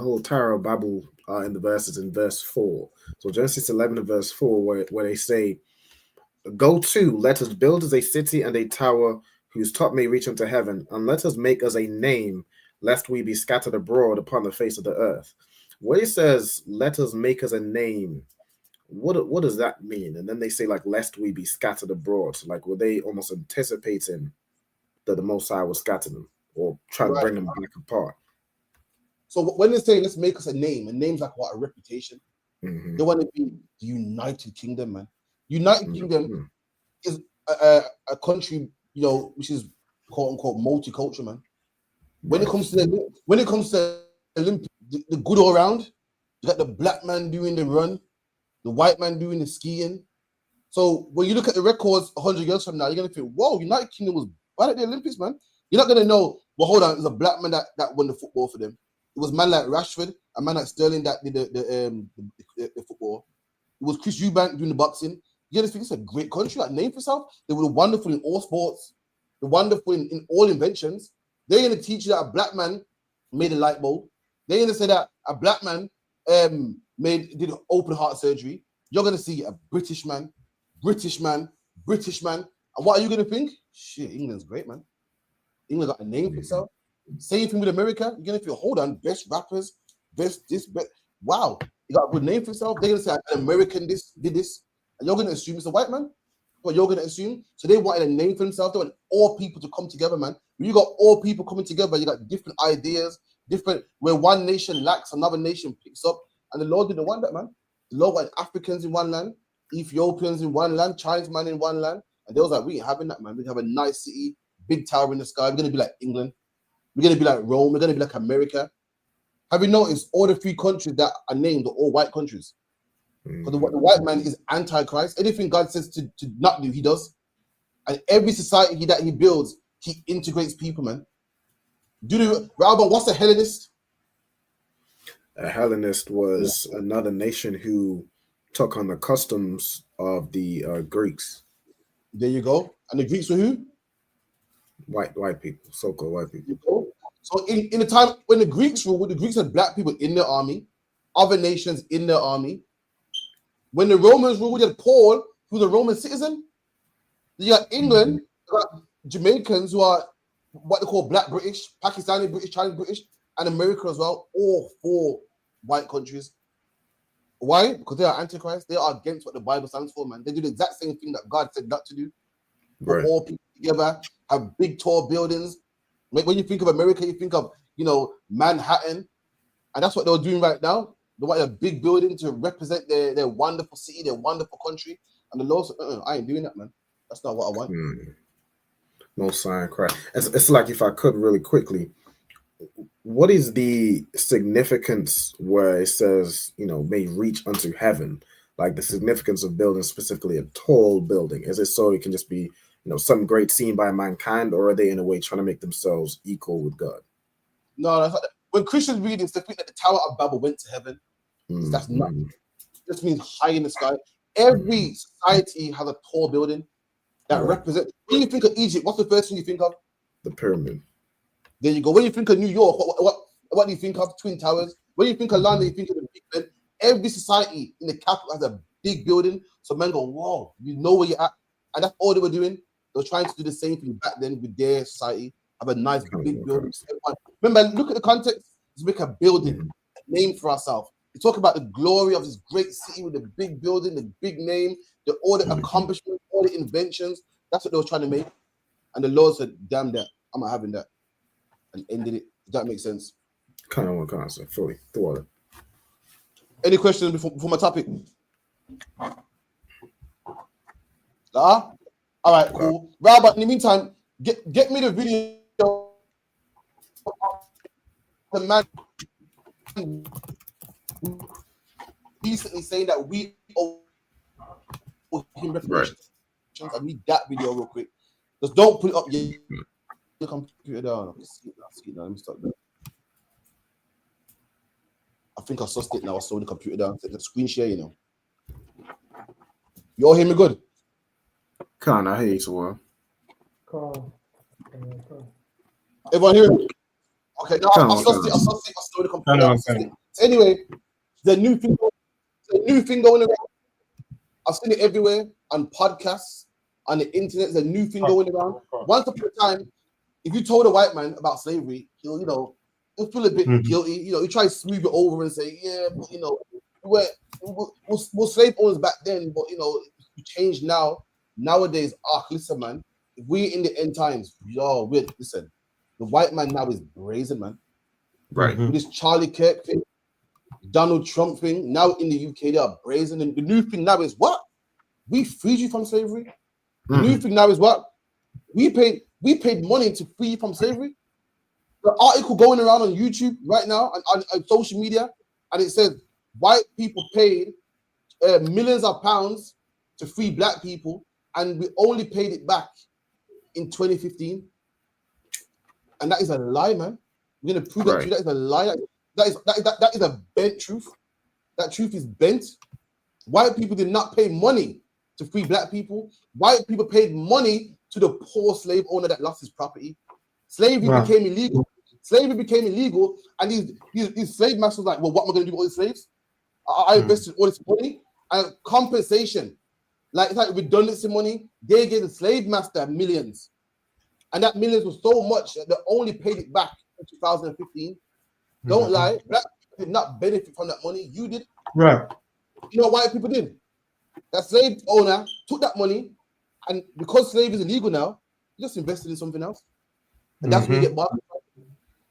whole Tower of Babel in the verses in verse 4. So Genesis 11 and verse 4, where they say, "Go to, let us build us a city and a tower whose top may reach unto heaven, and let us make us a name, lest we be scattered abroad upon the face of the earth." When it says, "Let us make us a name," what does that mean? And then they say, like, "Lest we be scattered abroad." So, like, were they almost anticipating that the Most High will scatter them or try to bring them back apart? So when they say, "Let's make us a name's like what? A reputation. Mm-hmm. They want to be the United Kingdom, man. United Kingdom is a country, you know, which is quote unquote multicultural, man. When it comes to the Olympics, the good all around, you got the black man doing the run, the white man doing the skiing. So when you look at the records 100 years from now, you're gonna think, whoa, United Kingdom was bad at the Olympics, man. You're not gonna know, well, hold on, it was a black man that won the football for them. It was man like Rashford, a man like Sterling that did the football. It was Chris Eubank doing the boxing. You just think it's a great country, like name for itself. They were wonderful in all sports. They're wonderful in all inventions. They're going to teach you that a black man made a light bulb. They're going to say that a black man did open heart surgery. You're going to see a British man. And what are you going to think? Shit, England's great, man. England got a name for itself. Same thing with America. You're going to feel, hold on, best rappers, best this, best. Wow, you got a good name for yourself. They're going to say an American did this. And you're going to assume it's a white man? What you're going to assume? So they wanted a name for themselves. They want all people to come together, man. When you got all people coming together, you got different ideas, where one nation lacks, another nation picks up. And the Lord didn't want that, man. The Lord wanted Africans in one land, Ethiopians in one land, Chinese man in one land. And they was like, we ain't having that, man. We have a nice city, big tower in the sky. We're going to be like England. We're going to be like Rome. We're going to be like America. Have you noticed all the 3 countries that are named are all white countries? Because the white man is anti-Christ. Anything God says to not do, he does. And every society that he builds, he integrates people, man. Rabbi, what's a Hellenist? A Hellenist was another nation who took on the customs of the Greeks. There you go. And the Greeks were who? White people, so-called white people. So in the time when the Greeks ruled, the Greeks had black people in their army, other nations in their army. When the Romans ruled, you had Paul, who's a Roman citizen. You got England, you got Jamaicans who are what they call black British, Pakistani British, Chinese British, and America as well. All 4 white countries. Why? Because they are antichrist. They are against what the Bible stands for, man. They do the exact same thing that God said not to do. Put all people together, have big tall buildings, When you think of America, you think of, you know, Manhattan, and that's what they're doing right now. They want a big building to represent their wonderful city, their wonderful country. And the Lord said, I ain't doing that, man. That's not what I want. No sign, Christ. It's like, if I could really quickly, what is the significance where it says, you know, may reach unto heaven? Like the significance of building specifically a tall building. Is it so it can just be, you know, some great seen by mankind, or are they in a way trying to make themselves equal with God? No, that's not, when Christians read this, they think that the Tower of Babel went to heaven. That's not. It just means high in the sky. Every society has a tall building that represents. When you think of Egypt, what's the first thing you think of? The pyramid. There you go. When you think of New York, what do you think of? Twin Towers. When you think of London, you think of the Big Ben. Every society in the capital has a big building. So men go, whoa, you know where you're at. And that's all they were doing. They were trying to do the same thing back then with their society. Have a nice big building. Remember, look at the context. Let's make a building, a name for ourselves. We talk about the glory of this great city with the big building, the big name, all the accomplishments, all the inventions. That's what they were trying to make. And the Lord said, damn that, I'm not having that. And ended it. Does that make sense? Kind of one concept, fully. The water. Any questions before my topic? All right, cool. Robert, in the meantime, get me the video of the man recently saying that we owe him reparations. I need that video real quick. Just don't put it up yet. The computer down. Let me start that. I think I sussed it now. I saw the computer down. The screen share, you know. You all hear me good? Can't I hear you so well? Everyone hear me? Okay, now I saw the computer down. Anyway, the new thing going around. I've seen it everywhere on podcasts, on the internet. There's a new thing going around. Once upon a time, if you told a white man about slavery, he'll feel a bit guilty. You know, he tries to smooth it over and say, yeah, but, you know, we're slave owners back then, but, you know, we changed now. Nowadays, listen, man, if we in the end times, listen, the white man now is brazen, man. Right. With this Charlie Kirk thing, Donald Trump thing, now in the UK, they are brazen. And the new thing now is what? We freed you from slavery. The new thing now is what? We paid money to free you from slavery. The article going around on YouTube right now on social media, and it says white people paid millions of pounds to free black people, and we only paid it back in 2015. And that is a lie, man. We're gonna prove that to you. That is a lie. That is a bent truth. That truth is bent. White people did not pay money to free black people. White people paid money to the poor slave owner that lost his property. Slavery became illegal. Slavery became illegal, and these slave masters were like, well, what am I going to do with all these slaves? I invested all this money and compensation. It's like redundancy money. They gave the slave master millions, and that millions was so much that they only paid it back in 2015. Don't lie, black people did not benefit from that money. You did. Right. You know what white people did? That slave owner took that money, and because slavery is illegal now, he just invested in something else. And that's where you get Barclays from.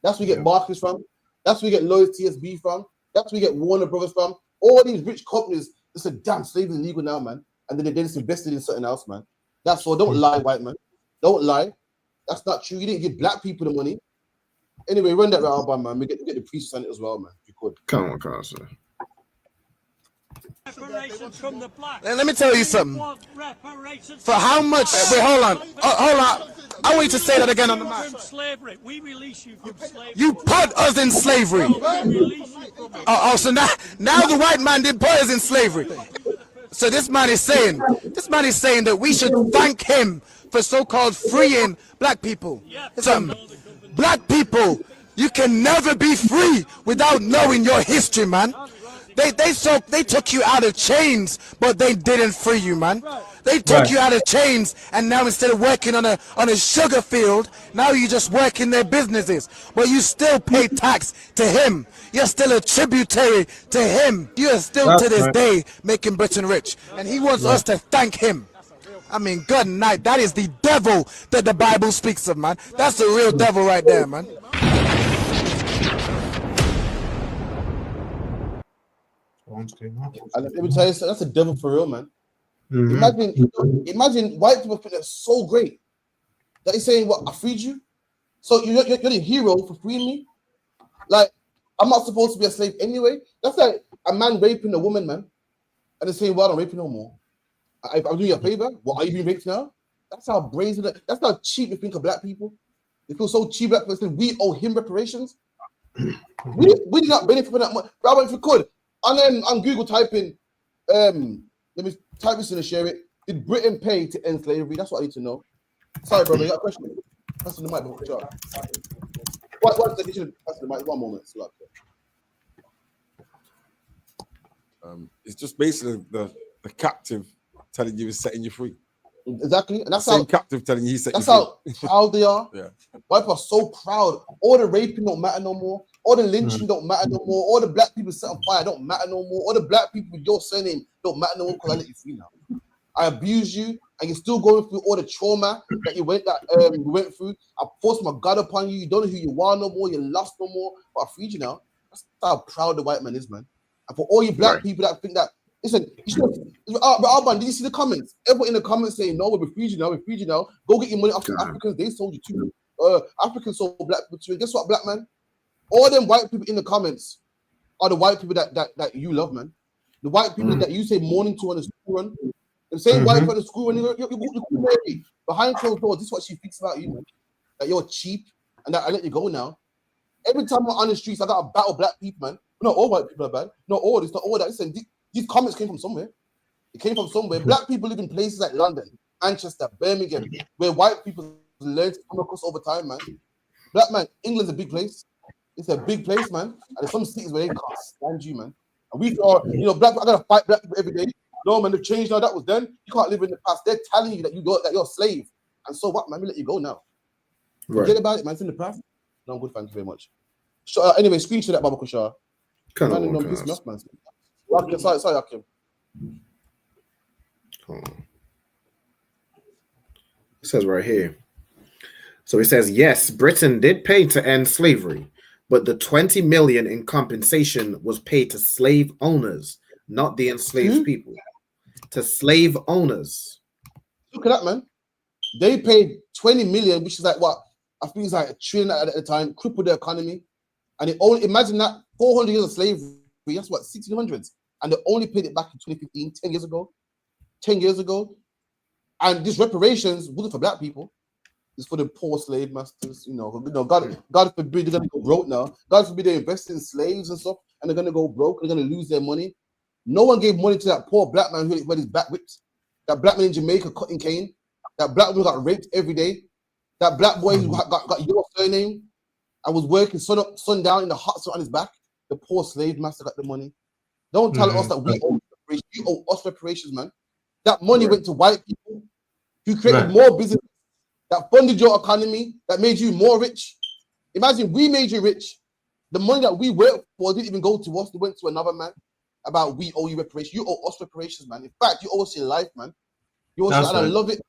That's where you get Barclays from. That's where you get Lloyds TSB from. That's where you get Warner Brothers from. All these rich companies, they said, damn, slavery is illegal now, man. And then they just invested in something else, man. That's all. Don't lie, white man. Don't lie. That's not true. You didn't give black people the money. Anyway, run that round, man. We get the priests on it as well, man. If you could. Come on, sir. Let me tell you something. For how much? Wait, hold on. Hold on. I want you to say that again on the mic. Slavery. We release you from slavery. You put us in slavery. So now the white man did put us in slavery. So this man is saying that we should thank him for so-called freeing black people. Black people, you can never be free without knowing your history, man. They took you out of chains, but they didn't free you, man. They took you out of chains, and now instead of working on a sugar field, now you just work in their businesses. But you still pay tax to him. You're still a tributary to him. You are still to this day making Britain rich, and he wants us to thank him. I mean, good night. That is the devil that the Bible speaks of, man. That's the real devil right there, man. And let me tell you, that's a devil for real, man. Imagine white people think that's so great that he's saying, "What? I freed you, so you're the hero for freeing me." Like, I'm not supposed to be a slave anyway. That's like a man raping a woman, man, and they're saying, "Well, I don't rape you no more. I'm doing you a favor. What, are you being raped now?" That's how brazen. That's how cheap you think of black people. They feel so cheap. Black people say we owe him reparations. we did not benefit from that much. But if you could, and then on Google type in, let me type this in and share it. Did Britain pay to end slavery? That's what I need to know. Sorry, brother, you got a question? Pass the mic, sure. What the pass the mic? 1 moment. It's just basically the captive telling you he's setting you free. Exactly, and that's the same captive telling you he's setting you free. That's how proud they are. Yeah. White people are so proud. All the raping don't matter no more. All the lynching don't matter no more. All the black people set on fire don't matter no more. All the black people with your surname don't matter no more because I let you free now. I abused you, and you're still going through all the trauma that you went through. I forced my God upon you. You don't know who you are no more. You're lost no more. But I freed you now. That's how proud the white man is, man. And for all you black people that think that, listen, Alban, did you see the comments? Everyone in the comments saying, "No, we're freed you now. We're freed you now. Go get your money after Africans. They sold you too. Africans sold black people too. And guess what, black man? All them white people in the comments are the white people that you love, man. The white people that you say morning to on the school run. The same white people in the school run. You're behind closed doors. This is what she thinks about you, man. That you're cheap and that I let you go now. Every time I'm on the streets, I got to battle black people, man. Not all white people are bad. Not all. It's not all that. Listen, these comments came from somewhere. It came from somewhere. Black people live in places like London, Manchester, Birmingham, where white people learn to come across over time, man. Black man, England's a big place. It's a big place, man. And there's some cities where they can't stand you, man. And we are, black people, I gotta fight black people every day. No, man, they've changed now. That was then. You can't live in the past. They're telling you that you're a slave. And so what, man? We let you go now. Forget about it, man. It's in the past. No, I'm good. Thank you very much. So, anyway, screenshot that, Baba Kushar. Man, don't piss me off, man. Sorry, Akim. It says right here. So it says, yes, Britain did pay to end slavery, but the 20 million in compensation was paid to slave owners, not the enslaved people. To slave owners. Look at that, man. They paid 20 million, which is like what? I think it's like $1 trillion at the time, crippled the economy. And it only, imagine that, 400 years of slavery, that's what, 1600s. And they only paid it back in 2015, 10 years ago. 10 years ago. And these reparations wasn't for black people. It's for the poor slave masters. God forbid they're going to go broke now. God forbid they invest in slaves and stuff, and they're going to go broke. They're going to lose their money. No one gave money to that poor black man who had his back whipped. That black man in Jamaica cutting cane. That black woman got raped every day. That black boy who got your surname and was working sun up, sun down in the hot sun on his back. The poor slave master got the money. Don't tell us that we owe reparations. You owe us reparations, man. That money went to white people who created more business, that funded your economy, that made you more rich. Imagine we made you rich. The money that we worked for didn't even go to us. It went to another man. About we owe you reparations. You owe us reparations, man. In fact, you owe us your life, man. You owe us, and I love it.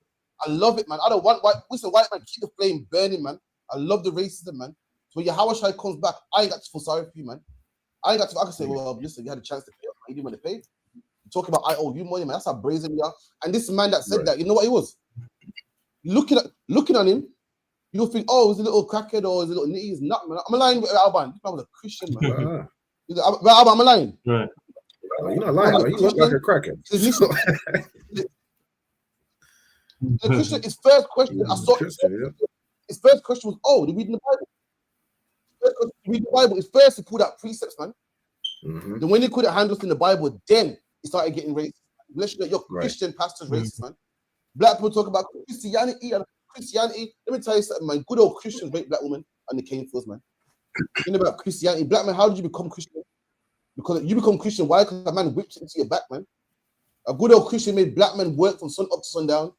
I love it, man. I don't want white. Listen, white man, keep the flame burning, man. I love the racism, man. So when your Hawashai comes back, I ain't got to feel sorry for you, man. I can say, well, listen, you had a chance to pay. You didn't want to pay. Talking about I owe you money, man. That's how brazen we are. And this man that said that, you know what he was? Looking on him, you'll think, oh, he's a little crackhead or he's a little nitty. He's not, man. I'm lying with Alban. This man was a Christian, man. Alban, I'm lying. Right. You're not lying, man. You look like a crackhead. The Christian, his first question, his first question was, oh, did we read in the Bible? His first, he pulled out precepts, man. Then when he couldn't handle us in the Bible, then he started getting racist. Unless you're Christian pastors racist, man. Black people talk about Christianity and Christianity. Let me tell you something, man. Good old Christians rape black women and they came first, man. You know about Christianity. Black man, how did you become Christian? Because you become Christian, why? Because a man whips it into your back, man. A good old Christian made black men work from sun up to sundown.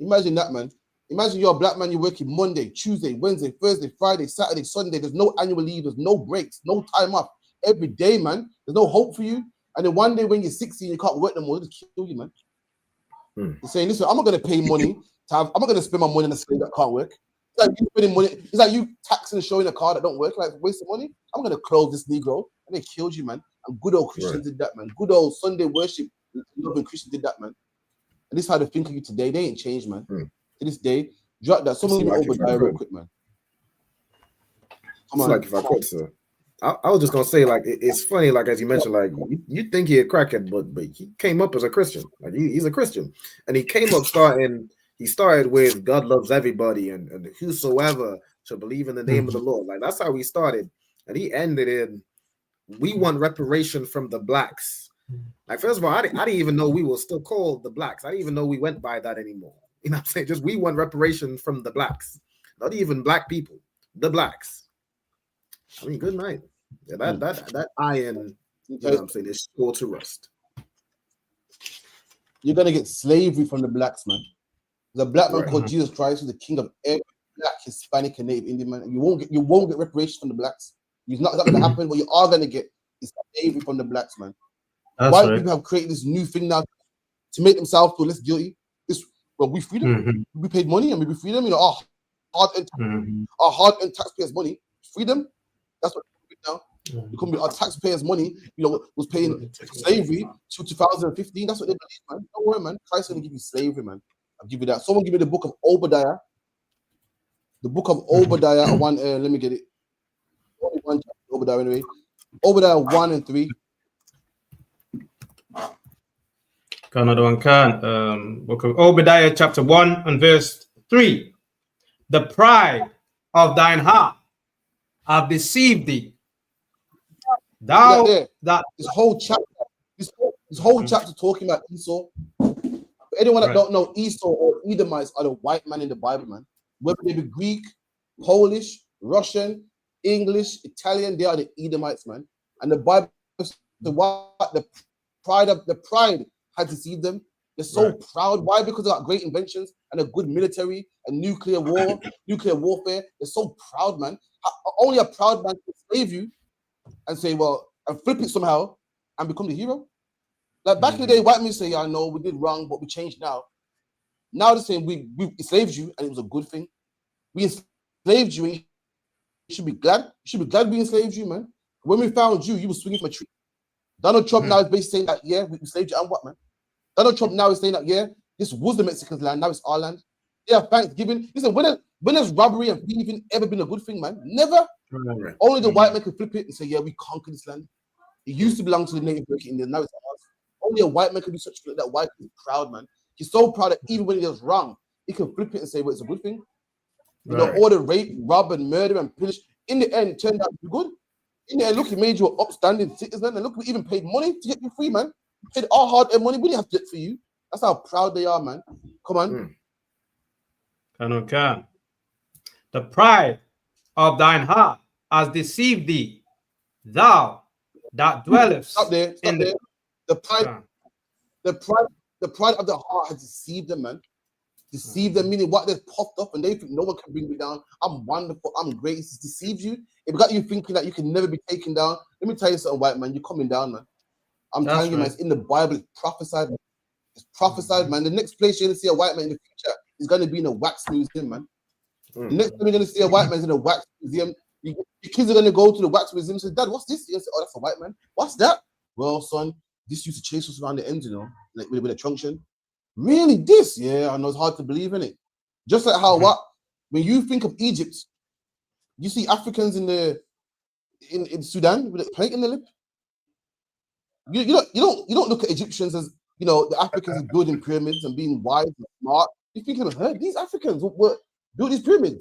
Imagine that, man. Imagine you're a black man, you're working Monday, Tuesday, Wednesday, Thursday, Friday, Saturday, Sunday. There's no annual leave, there's no breaks, no time off. Every day, man. There's no hope for you. And then one day when you're 16, you can't work no more, they'll just kill you, man. He's saying, listen, I'm not going to pay money I'm not going to spend my money on a slave that can't work. It's like you spending money. It's like you taxing and showing a car that don't work. Like waste of money. I'm going to clothe this Negro, and they killed you, man. And good old Christians did that, man. Good old Sunday worship, loving Christians did that, man. And this is how they think of you today. They ain't changed, man. To this day, drop that. Someone give me Obadiah real quick, man. Come on. Like if I could, sir. I was just gonna say, like, it's funny, like as you mentioned, like you think he a crackhead, but he came up as a Christian. Like he's a Christian, and he came up He started with God loves everybody, and whosoever shall believe in the name of the Lord. Like that's how he started, and he ended in, we want reparation from the blacks. Like first of all, I didn't even know we were still called the blacks. I didn't even know we went by that anymore. You know what I'm saying? Just we want reparation from the blacks, not even black people, the blacks. I mean, good night. Yeah, that iron, you know what I'm saying, is sure to rust. You're gonna get slavery from the blacks, man. The black man called Jesus Christ, who's the king of every black, Hispanic, and Native Indian man. And you won't get reparations from the blacks. It's not gonna happen. What you are gonna get is slavery from the blacks, man. White people have created this new thing now to make themselves feel less guilty. Well, we free them. We paid money and we free them. You know, our hard-earned taxpayers' money, freedom. That's what now. It could be our taxpayers' money, was paying slavery to 2015. That's what they believe, man. Don't worry, man. Christ's gonna give you slavery, man. I'll give you that. Someone give me the book of Obadiah. The book of Obadiah, one. Let me get it. One chapter, Obadiah, anyway. Obadiah 1 and 3. Another one can. Book of Obadiah, chapter 1 and verse 3. The pride of thine heart have deceived thee. Thou that this whole chapter, this whole chapter talking about Esau. For anyone that don't know, Esau or Edomites are the white man in the Bible, man. Whether they be Greek, Polish, Russian, English, Italian, they are the Edomites, man. And the Bible, the pride had deceived them. They're so proud. Why? Because they got great inventions and a good military and nuclear warfare. They're so proud, man. Only a proud man can save you and say, well, and flip it somehow and become the hero. Like back in the day, white men say, I know we did wrong, but we changed now. Now they're saying we enslaved you and it was a good thing. We enslaved you and you should be glad. You should be glad we enslaved you, man. When we found you, you were swinging from a tree. Donald Trump now is basically saying that, yeah, we enslaved you and what, man? Donald Trump now is saying that, yeah, this was the Mexicans' land, now it's our land. Yeah, Thanksgiving. Listen, when has robbery and thieving ever been a good thing, man? Never. Only the white man could flip it and say, yeah, we conquered this land. It used to belong to the Native American Indians, now it's ours. Only a white man could do such thing. That white man is proud, man. He's so proud that even when he does wrong, he can flip it and say, well, it's a good thing. You know, all the rape, rob, and murder and pillage, in the end, turned out to be good. In the end, look, he made you an upstanding citizen, and look, we even paid money to get you free, man. We paid our hard-earned money. We didn't have to do it for you. That's how proud they are, man. Come on. Can. The pride of thine heart has deceived thee, thou that dwellest. Stop there. The pride of the heart has deceived them, man. Deceived them, meaning what they've puffed up and they think no one can bring me down. I'm wonderful, I'm great. It's deceived you. It got you thinking that you can never be taken down. Let me tell you something, white man, you're coming down, man. I'm telling you, man, it's in the Bible, it's prophesied. It's prophesied, man. The next place you're gonna see a white man in the future is gonna be in a wax museum, man. The next time you're gonna see a white man is in a wax museum. Your kids are gonna go to the wax museum and say, Dad, what's this? You're gonna say, oh, that's a white man. What's that? Well, son, this used to chase us around the ends, you know, like with a truncheon. Really, this? Yeah, I know it's hard to believe in it. Just like how when you think of Egypt, you see Africans in Sudan with a plate in the lip. You don't look at Egyptians as, you know, the Africans are building pyramids and being wise and smart. You think of her, these Africans were built these pyramids.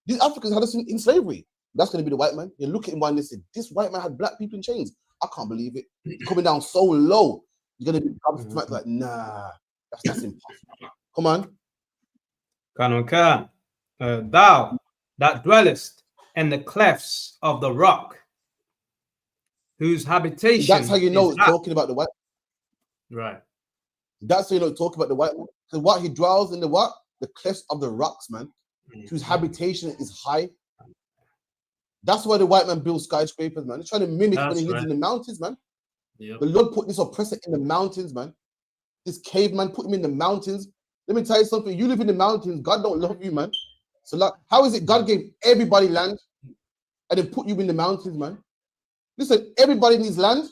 These Africans had us in slavery. That's going to be the white man. You look at him and they say, this white man had black people in chains. I can't believe it. You're coming down so low. You're going to be like, nah, that's impossible. Come on. Thou that dwellest in the clefts of the rock, whose habitation. That's how you know it's talking about the white. Right. That's how you know it's talking about the white man. Because what he dwells in the what? The clefts of the rocks, man. Whose habitation is high. That's why the white man builds skyscrapers, man. They're trying to mimic when he lives in the mountains, man. The Lord put this oppressor in the mountains, man. This caveman put him in the mountains. Let me tell you something. You live in the mountains. God don't love you, man. So like, how is it God gave everybody land and then put you in the mountains, man? Listen, everybody needs land.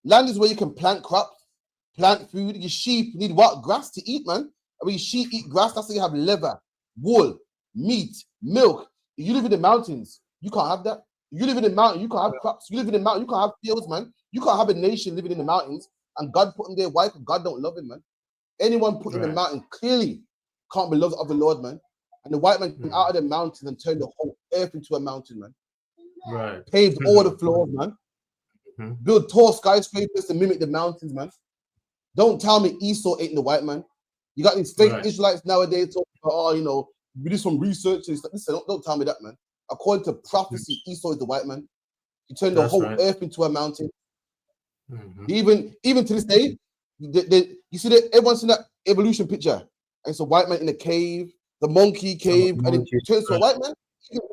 Land is where you can plant crops, plant food. Your sheep need what? Grass to eat, man. And when your sheep eat grass, that's how you have leather, wool, meat, milk. If you live in the mountains, you can't have that. If you live in the mountain, you can't have crops. You live in the mountain, you can't have fields, man. You can't have a nation living in the mountains and God put him there. Why? Because God don't love him, man. Anyone put in the mountain clearly can't be loved of the Lord, man. And the white man came out of the mountains and turned the whole earth into a mountain, man. Right. Paved all the floors, man. Build tall skyscrapers to mimic the mountains, man. Don't tell me Esau ain't the white man. You got these fake Israelites nowadays talking about, oh, you know, we do some research. And stuff. Listen, don't tell me that, man. According to prophecy, Esau is the white man. He turned the whole earth into a mountain. Even to this day, you see that everyone's seen that evolution picture. And it's a white man in a cave, the monkey cave, and it turns to a white man.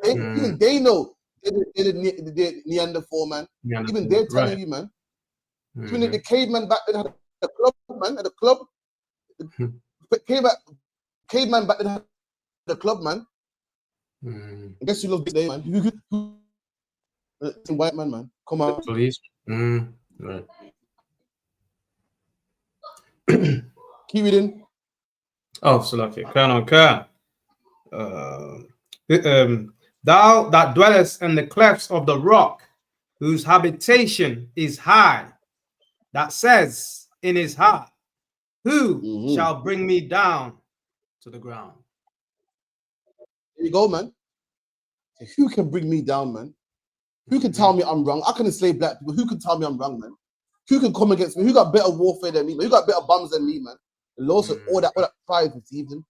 Even they know they're the Neanderthal, man. Even they're telling you, man. Even the caveman back then had a club, man. At a club. Caveman back then had a club, man. I guess you love this day, man. White man, man. Come on. Police. Right. Keep reading. Oh, Salafi. Colonel Khan. Thou that dwellest in the clefts of the rock, whose habitation is high, that says in his heart, who shall bring me down to the ground? There you go, man. Who can bring me down, man? Who can tell me I'm wrong? I can enslave black people. Who can tell me I'm wrong, man? Who can come against me? Who got better warfare than me? Who got better bombs than me, man? The Lord said all that pride deceived him.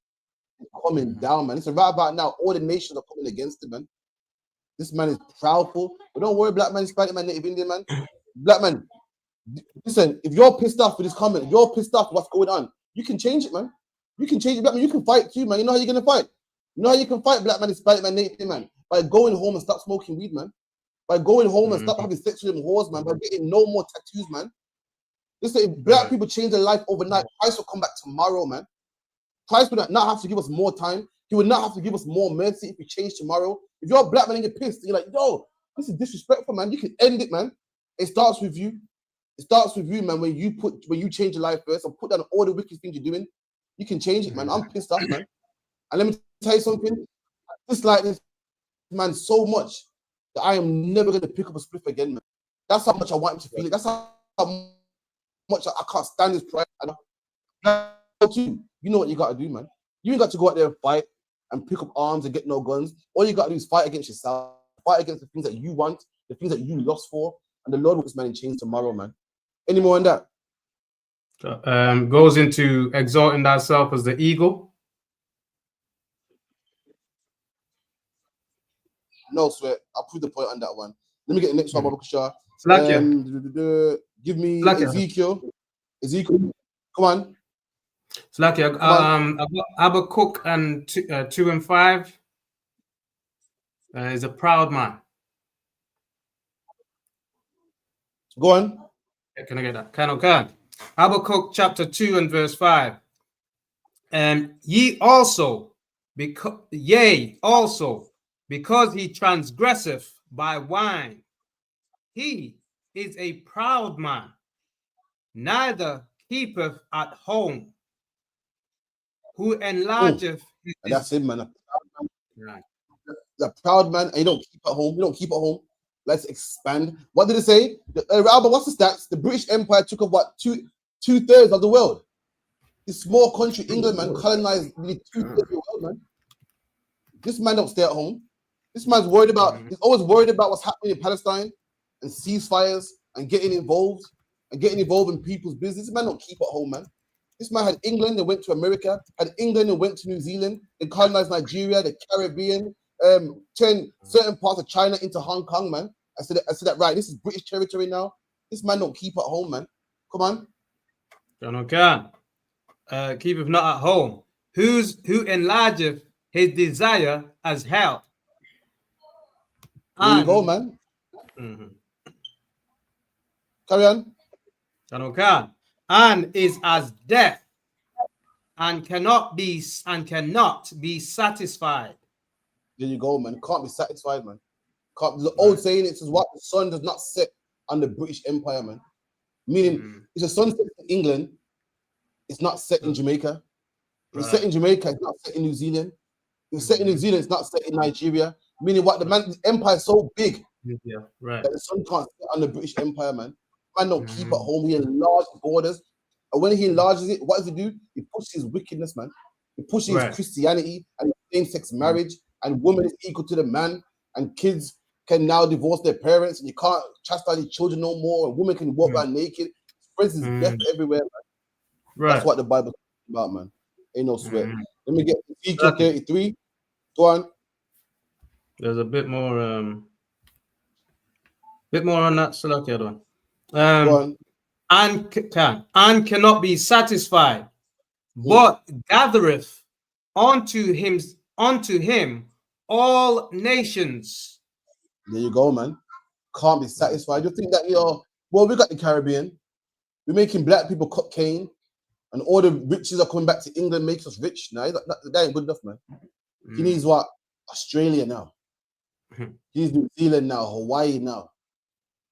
Coming down, man. It's right about now. All the nations are coming against him, man. This man is proudful. But don't worry, black man, Hispanic man, Native Indian man. Black man, listen, if you're pissed off with this comment, if you're pissed off with what's going on, you can change it, man. You can change it, black man. You can fight too, man. You know how you're gonna fight? You know how you can fight, black man, Hispanic man, Native Indian man? By going home and stop smoking weed, man. By going home and stop having sex with them whores, man. By getting no more tattoos, man. Listen, if black people change their life overnight, Christ will come back tomorrow, man. Christ would not have to give us more time. He would not have to give us more mercy if we change tomorrow. If you're a black man and you're pissed, you're like, yo, this is disrespectful, man. You can end it, man. It starts with you. It starts with you, man. When you change your life first and put down all the wicked things you're doing, you can change it, man. I'm pissed off, man. And let me tell you something. I dislike this man so much that I am never going to pick up a spliff again, man. That's how much I want him to feel it. That's how much I can't stand his pride. You know what you got to do, man. You ain't got to go out there and fight and pick up arms and get no guns. All you got to do is fight against yourself, fight against the things that you want, the things that you lost for, and the Lord will put this man in chains tomorrow, man. Any more on that? Goes into exalting thyself as the eagle. No sweat. I'll prove the point on that one. Let me get the next one, Baba Kushar. Give me Ezekiel. Come on. It's lucky. Habakkuk and 2 and 5 is a proud man. Go on. Can I get that? Can. Habakkuk chapter 2 and verse 5. Ye also, because he transgresseth by wine, he is a proud man, neither keepeth at home, who enlargeth his... That's it, man. Right. The proud man, and you don't keep at home. You don't keep at home. Let's expand. What did it say? Albert, what's the stats? The British Empire took up what, two-thirds of the world. This small country, England, man, colonized nearly 2/3 of the world, man. This man don't stay at home. This man's worried about. He's always worried about what's happening in Palestine and ceasefires and getting involved in people's business. This man don't keep at home, man. This man had England and went to America, had England and went to New Zealand, and colonized Nigeria, the Caribbean, turned certain parts of China into Hong Kong, man. I said that right. This is British territory now. This man don't keep at home, man. Come on. John keepeth not at home. Who enlargeth his desire as hell. There you go, man. Carry on. John and is as death, and cannot be satisfied. There you go, man. Can't be satisfied, man. The old saying, it says, what the sun does not set on the British Empire, man. Meaning, if the sun sets in England, it's not set in Jamaica. If it's set in Jamaica, it's not set in New Zealand. If it's set in New Zealand, it's not set in Nigeria. Meaning, what the empire is so big that the sun can't set on the British Empire, man. Man don't keep at home. He enlarges borders. And when he enlarges it, what does he do? He pushes his wickedness, man. He pushes Christianity and same-sex marriage, and woman is equal to the man, and kids can now divorce their parents, and you can't chastise your children no more, and women can walk around naked. Spreads his death everywhere, man. That's what the Bible's about, man. Ain't no sweat. Let me get Ezekiel 33. Go on. There's a bit more on that Salakia one. And cannot be satisfied, but gathereth unto him all nations. There you go, man. Can't be satisfied. You think that, well, we got the Caribbean. We're making black people cocaine, and all the riches are coming back to England, makes us rich. Now, that ain't good enough, man. He needs what? Australia now. He needs New Zealand now, Hawaii now.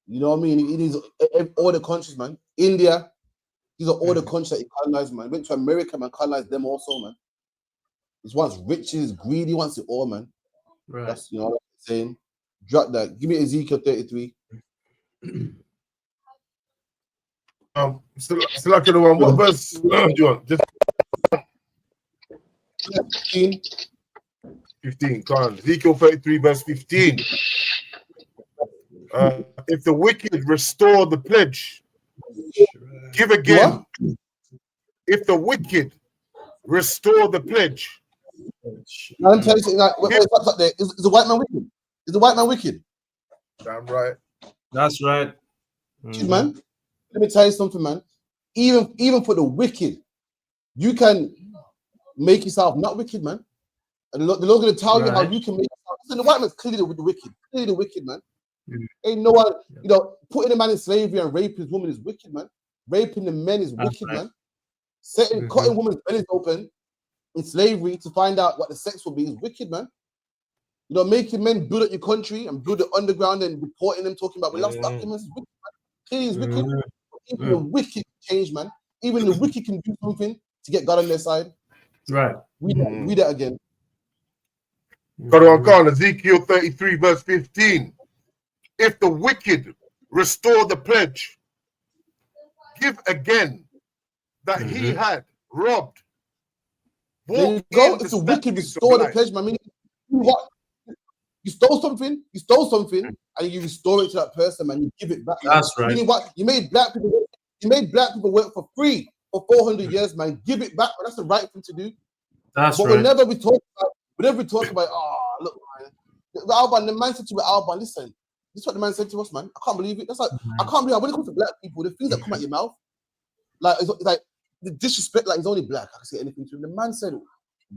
You know what I mean? He needs all the countries, man. India, these are all the countries that he colonized, man. Went to America, man, colonized them also, man. He wants riches, greedy, wants it all, man. That's, what I'm saying. Drop that. Give me Ezekiel 33. Still like the one. What verse do you want? Just 15. 15. Come on. Ezekiel 33, verse 15. If the wicked restore the pledge, give again. What? If the wicked restore the pledge. Now, let me tell you something. What's up there? Is the white man wicked? Is the white man wicked? Damn right. That's right. Man, let me tell you something, man. Even for the wicked, you can make yourself not wicked, man. And the Lord going to tell you how you can make yourself. Listen, the white man's clearly the wicked. Clearly the wicked, man. Ain't no one, putting a man in slavery and raping his woman is wicked, man. Raping the men is wicked, man. Cutting women's bellies open in slavery to find out what the sex will be is wicked, man. Making men build up your country and build the underground and reporting them, talking about we lost documents is wicked, man. Clearly it's wicked. Even the wicked change, man. Even the wicked can do something to get God on their side. Right. Read that again. Got it on Ezekiel 33, verse 15. If the wicked restore the pledge, give again that he had robbed. There you go. If the wicked restore the pledge, man, meaning what? You stole something, and you restore it to that person, man. You give it back. That's right. Meaning what? You made black people work for free for 400 years, man. Give it back. That's the right thing to do. That's right. Whenever we talk about, look, man, Alban, the man said to me, Alban, listen. This is what the man said to us, man. I can't believe it. That's like I can't believe it. When it comes to black people, the things that come out your mouth, like it's like the disrespect, like he's only black. I can say anything to him. The man said,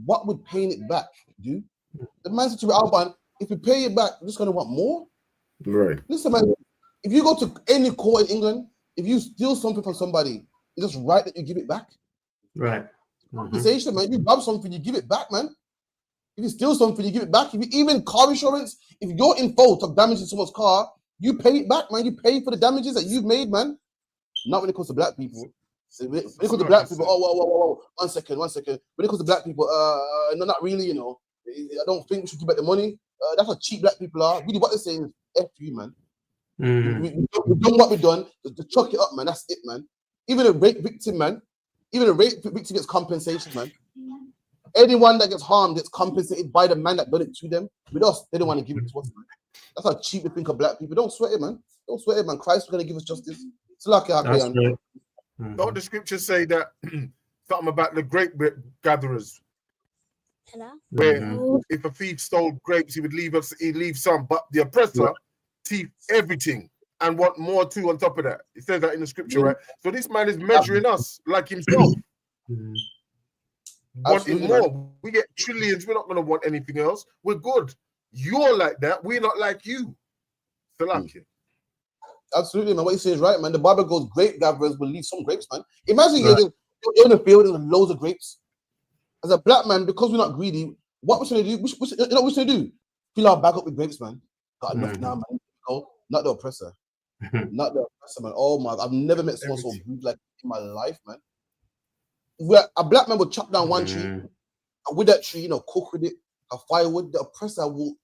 "What would paying it back do?" The man said to me, Alban, if we pay it back, we're just gonna want more. Right. Listen, man. If you go to any court in England, if you steal something from somebody, it's just right that you give it back. Right. Compensation, man. If you rob something, you give it back, man. If you steal something, you give it back. If you even car insurance, if you're in fault of damaging someone's car, you pay it back, man. You pay for the damages that you've made, man. Not when it comes to black people. So when it comes to black people, whoa. One second. When it comes to black people, no, not really, I don't think we should give back the money. That's how cheap black people are. Really, what they're saying is F you, man. We've done what we've done. To chuck it up, man. That's it, man. Even a rape victim, man. Even a rape victim gets compensation, man. Anyone that gets harmed gets compensated by the man that done it to them. With us, they don't want to give it to us, man. That's how cheap we think of black people. Don't sweat it, man. Don't sweat it, man. Christ is going to give us justice. It's like Don't the scriptures say that something about the grape gatherers? Where if a thief stole grapes, he'd leave some, but the oppressor thief everything and want more too on top of that. It says that in the scripture, right? So this man is measuring us like himself. Wanting more. We get trillions. We're not going to want anything else. We're good. You're like that. We're not like you. Salakia. Absolutely, man. What you say is right, man. The Bible goes, grape gatherers will leave some grapes, man. Imagine Right. you're in a field with loads of grapes. As a black man, because we're not greedy, what we're going to do? You know what we're going to do? Fill our bag up with grapes, man. Got enough now, man. Oh, not the oppressor. Not the oppressor, man. Oh my God, I've never met someone so rude like in my life, man. Where a black man will chop down one tree, and with that tree, cook with it, a firewood. The oppressor will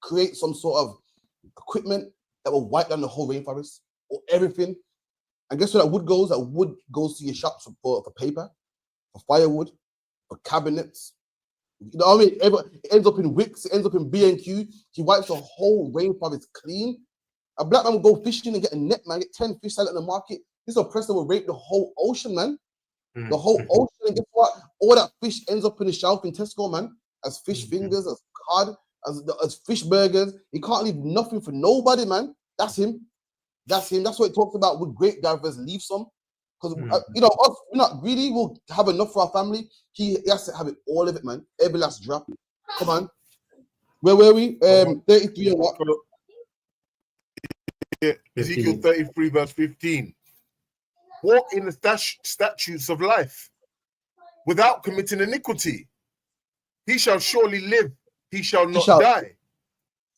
create some sort of equipment that will wipe down the whole rainforest or everything. And guess where that wood goes? That wood goes to your shops for paper, for firewood, for cabinets. You know what I mean? It ends up in Wicks, it ends up in B&Q. He wipes the whole rainforest clean. A black man will go fishing and get a net, man, get 10 fish out in the market. This oppressor will rape the whole ocean, man. The whole ocean. And guess what? All that fish ends up in the shelf in Tesco, man, as fish fingers, as cod, as fish burgers. He can't leave nothing for nobody, man. That's him. That's him. That's what it talks about with grape gatherers. Leave some. Because, us, we're not greedy. We'll have enough for our family. He has to have it, all of it, man. Every last drop. Come on. Where were we? 33 and what? Yeah, Ezekiel 33 verse 15. Walk in the statutes of life without committing iniquity. He shall surely live. He shall not die.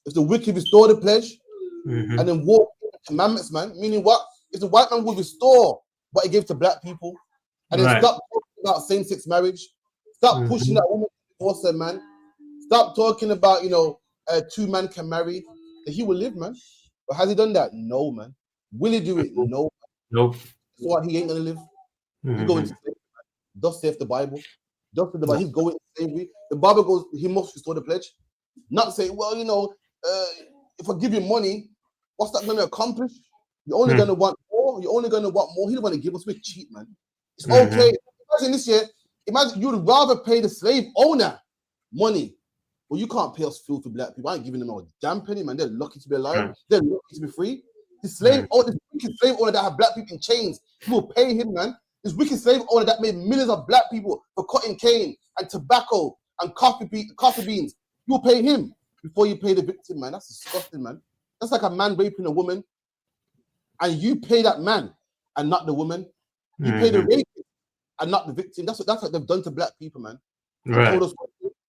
If the wicked restore the pledge and then walk in the commandments, man, meaning what? If the white man will restore what he gave to black people and then stop talking about same-sex marriage, stop pushing that woman to divorce her, man. Stop talking about, two men can marry, that he will live, man. But has he done that? No, man. Will he do it? No. Nope. So what? He ain't gonna live. He's going to slavery, man. Thus saith the Bible. Thus saith the Bible. He's going to slavery. The Bible goes, he must restore the pledge. Not say, well, if I give you money, what's that going to accomplish? You're only going to want more. You're only going to want more. He don't want to give us. We're cheap, man. It's okay. Imagine this year. Imagine you'd rather pay the slave owner money. Well, you can't pay us food for black people. I ain't giving them a damn penny, man. They're lucky to be alive. They're lucky to be free. The slave owner, this wicked slave owner that have black people in chains, he will pay him, man. This wicked slave owner that made millions of black people for cutting cane and tobacco and coffee beans. You will pay him before you pay the victim, man. That's disgusting, man. That's like a man raping a woman, and you pay that man and not the woman. You pay the rapist and not the victim. That's what they've done to black people, man. They told us,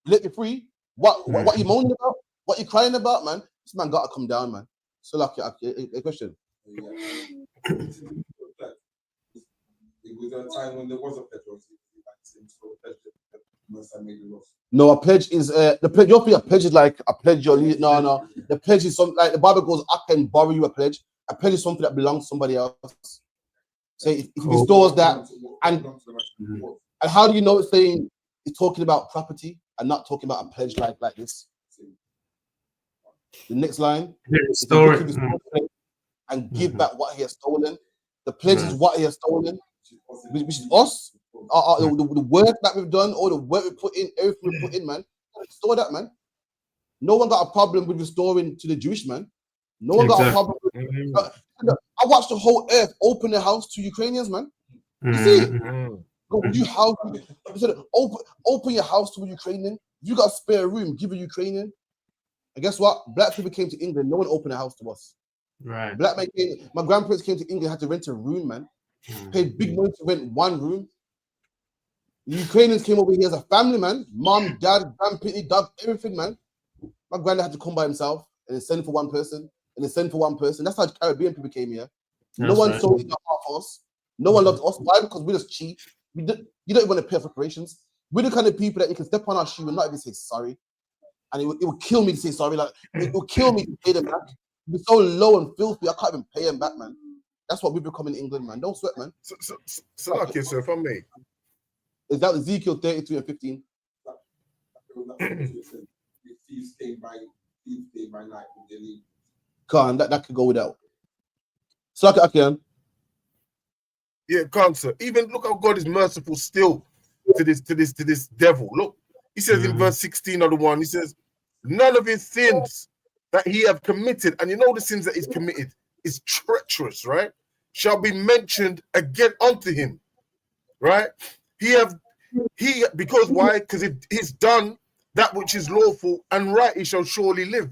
let me free. What you moaning about? What you crying about, man? This man got to come down, man. So, like, a question. It was a time when there was a pledge. No, a pledge is the pledge. You don't think a pledge is like a pledge. No. The pledge is something like the Bible goes, I can borrow you a pledge. A pledge is something that belongs to somebody else. Say if he restores that, and how do you know it's saying it's talking about property and not talking about a pledge like this? The next line, and give back what he has stolen. The pledge is what he has stolen, which is us. The work that we've done, all the work we put in, everything we put in, man. Restore that, man. No one got a problem with restoring to the Jewish man. No one got a problem with I watched the whole earth open their house to Ukrainians, man. You see? Open your house to a Ukrainian. If you got a spare room, give a Ukrainian. And guess what? Black people came to England. No one opened a house to us. Right. Black men came. My grandparents came to England, had to rent a room, man. Paid big money to rent one room. The Ukrainians came over here as a family, man. Mom, dad, grandpa, dog, everything, man. My granddad had to come by himself and then send for one person and then send for one person. That's how Caribbean people came here. No one sold it for us. No one loved us. Why? Because we're just cheap. You don't even want to pay for reparations. We're the kind of people that you can step on our shoe and not even say sorry. And it would kill me to say sorry. Like it would kill me to pay them back. We're so low and filthy, I can't even pay them back, man. That's what we become in England, man. Don't sweat, man. So okay, so if I may. Is that Ezekiel 32 and 15? Thieves came by night and they leave. Can't, that could go without. So I can. Yeah, can't, sir. Even look how God is merciful still to this devil. Look, he says in verse 16 of the one, he says, none of his sins that he have committed, and you know the sins that he's committed is treacherous, right? Shall be mentioned again unto him, right? Because why? Because he's done that which is lawful and right, he shall surely live.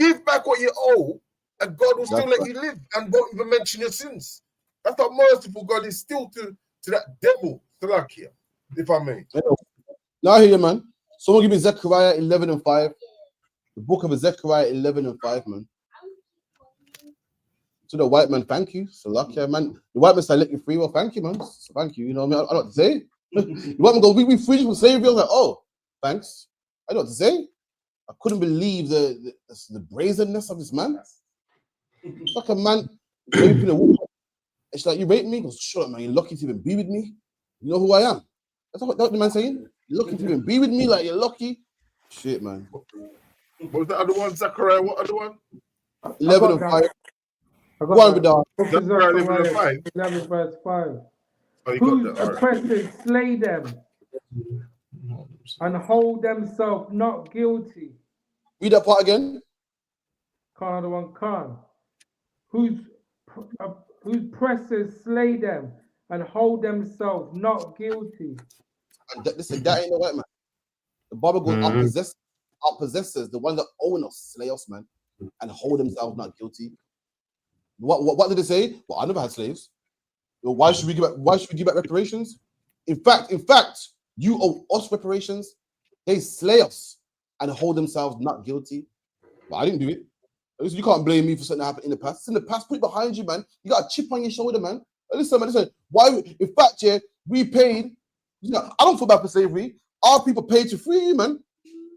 Give back what you owe and God will still let you live and won't even mention your sins. That's how merciful God is still to that devil, Salakia, if I may. Now I hear you, man. Someone give me Zechariah 11:5. The book of Zechariah 11:5, man. To the white man, thank you. Salakia, man. The white man said, let you free. Well, thank you, man. So thank you. You know what I mean? I don't know what to say. The white man go, we free from slavery. I was like, oh, thanks. I don't know what to say. I couldn't believe the brazenness of this man. It's like a man raping a woman. It's like, you raped me? He goes, shut up, man. You're lucky to even be with me. You know who I am. That's what the man saying. You're lucky to even be with me. Like, you're lucky. Shit, man. What was the other one, Zechariah? What other one? 11:5. Go on with that. Zechariah 11:5. 11 verse 5. Oh, you got Whose that, all right. oppressors slay them and hold themselves not guilty. Read that part again. Khan. Whose oppressors slay them and hold themselves not guilty. And listen, that ain't the white man. The Bible goes, our possessors, the ones that own us, slay us, man, and hold themselves not guilty. What did they say? Well, I never had slaves. Well, why should we give back reparations? In fact, you owe us reparations. They slay us and hold themselves not guilty. But I didn't do it. You can't blame me for something that happened in the past. It's in the past. Put it behind you, man. You got a chip on your shoulder, man. Listen, man. Listen. Why? In fact, yeah, we paid. You know, I don't feel bad for slavery. Our people paid to free you, man.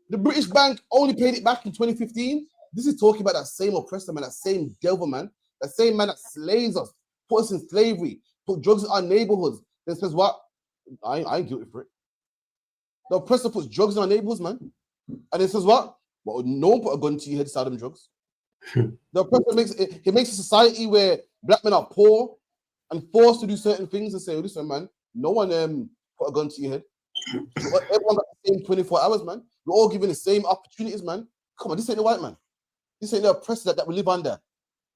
The British Bank only paid it back in 2015. This is talking about that same oppressor, man. That same devil, man. That same man that slays us, put us in slavery, put drugs in our neighborhoods. Then says what? I ain't guilty for it. The oppressor puts drugs in our neighborhoods, man. And it says what? Well, no one put a gun to your head to sell them drugs. The oppressor makes a society where black men are poor and forced to do certain things and say, listen, man, no one put a gun to your head. So everyone got the same 24 hours, man. We're all given the same opportunities, man. Come on, this ain't the white man. This ain't the oppressor that we live under.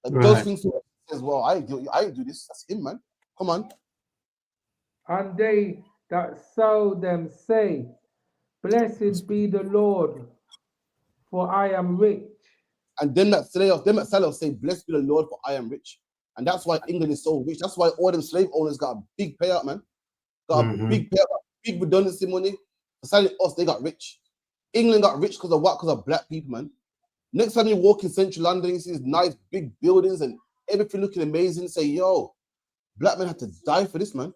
Like those things as well. I ain't do this. That's him, man. Come on. And they that sow them say, blessed be the Lord, for I am rich. And them that sell us say, blessed be the Lord, for I am rich. And that's why England is so rich. That's why all them slave owners got a big payout, man. Got a big payout, big redundancy money. For selling us, they got rich. England got rich because of what? Because of black people, man. Next time you walk in central London, you see these nice big buildings and everything looking amazing. Say, yo, black men had to die for this, man.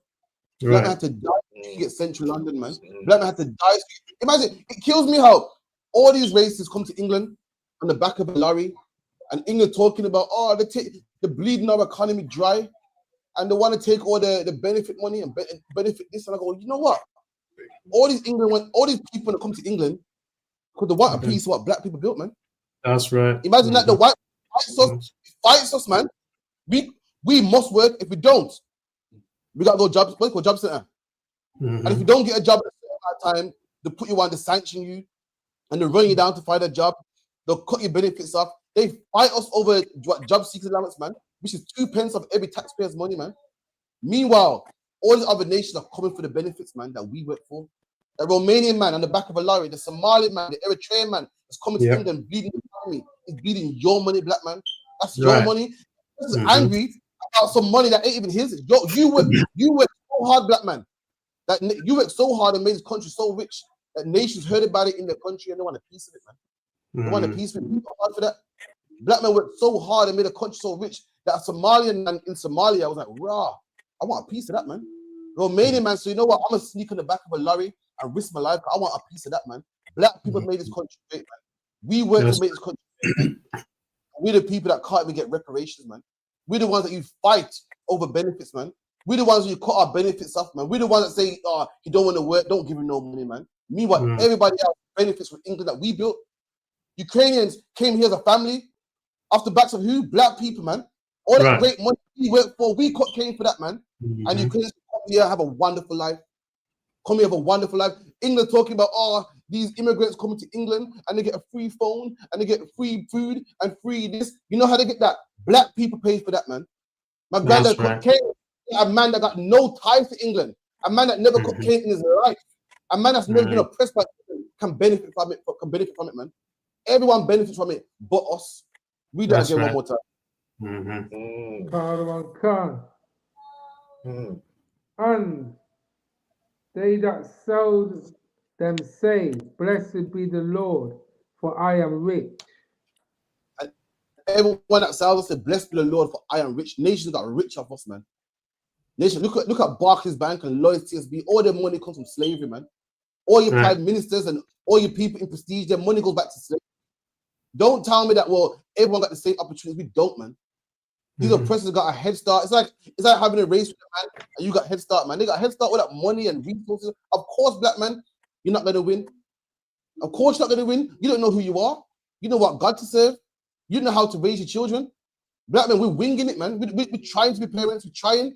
Black men had to die to get central London, man. Black men had to die. Imagine, it kills me how all these races come to England on the back of a lorry, and England talking about, oh, they're bleeding our economy dry, and they want to take all the benefit money and benefit this. And I go, you know what? All these people that come to England, because they want a piece of what black people built, man. That's right. Imagine that the white fights us, man. We must work. If we don't, we gotta go job center. And if you don't get a job at that time, they put you on, they sanction you, and they run you down to find a job. They'll cut your benefits off. They fight us over job seekers allowance, man, which is 2 pence of every taxpayer's money, man. Meanwhile, all the other nations are coming for the benefits, man, that we work for. The Romanian man on the back of a lorry, the Somali man, the Eritrean man is coming to England bleeding the economy. He's bleeding your money, black man. That's your money. This is angry about some money that ain't even his. You work so hard, black man. That you worked so hard and made this country so rich that nations heard about it in their country and they want a piece of it, man. They want a piece of it. For that. Black men worked so hard and made a country so rich that a Somalian man in Somalia was like, rah, I want a piece of that, man. Romanian man, so you know what? I'm gonna sneak in the back of a lorry and risk my life. I want a piece of that, man. Black people made this country great, man. We work to make this country great, man. We're the people that can't even get reparations, man. We're the ones that you fight over benefits, man. We're the ones who cut our benefits off, man. We're the ones that say, oh, you don't want to work, don't give him no money, man. Meanwhile, everybody else benefits from England that we built. Ukrainians came here as a family off the backs of who? Black people, man. All that great money we worked for, we came for that, man. And Ukrainians come here, have a wonderful life. Come here, have a wonderful life. England talking about, oh, these immigrants coming to England and they get a free phone and they get free food and free this. You know how they get that? Black people pay for that, man. My granddad came, a man that got no ties to England, a man that never got cane in his life, a man that's never been oppressed by England can benefit from it, man. Everyone benefits from it but us. Read that again one more time. Caravan Khan. And they that sold them say, Blessed be the Lord, for I am rich. And everyone that sells us said, Blessed be the Lord, for I am rich. Nations got rich off us, man. Nation, look at Barclays Bank and Lloyds TSB. All their money comes from slavery, man. All your prime ministers and all your people in prestige, their money goes back to slavery. Don't tell me that, well, everyone got the same opportunities. We don't, man. These oppressors got a head start. It's like having a race with a man and you got head start, man. They got head start with that money and resources. Of course, black man, you're not going to win. Of course you're not going to win. You don't know who you are. You know what God to serve. You know how to raise your children. Black men, we're winging it, man. We're trying to be parents. We're trying.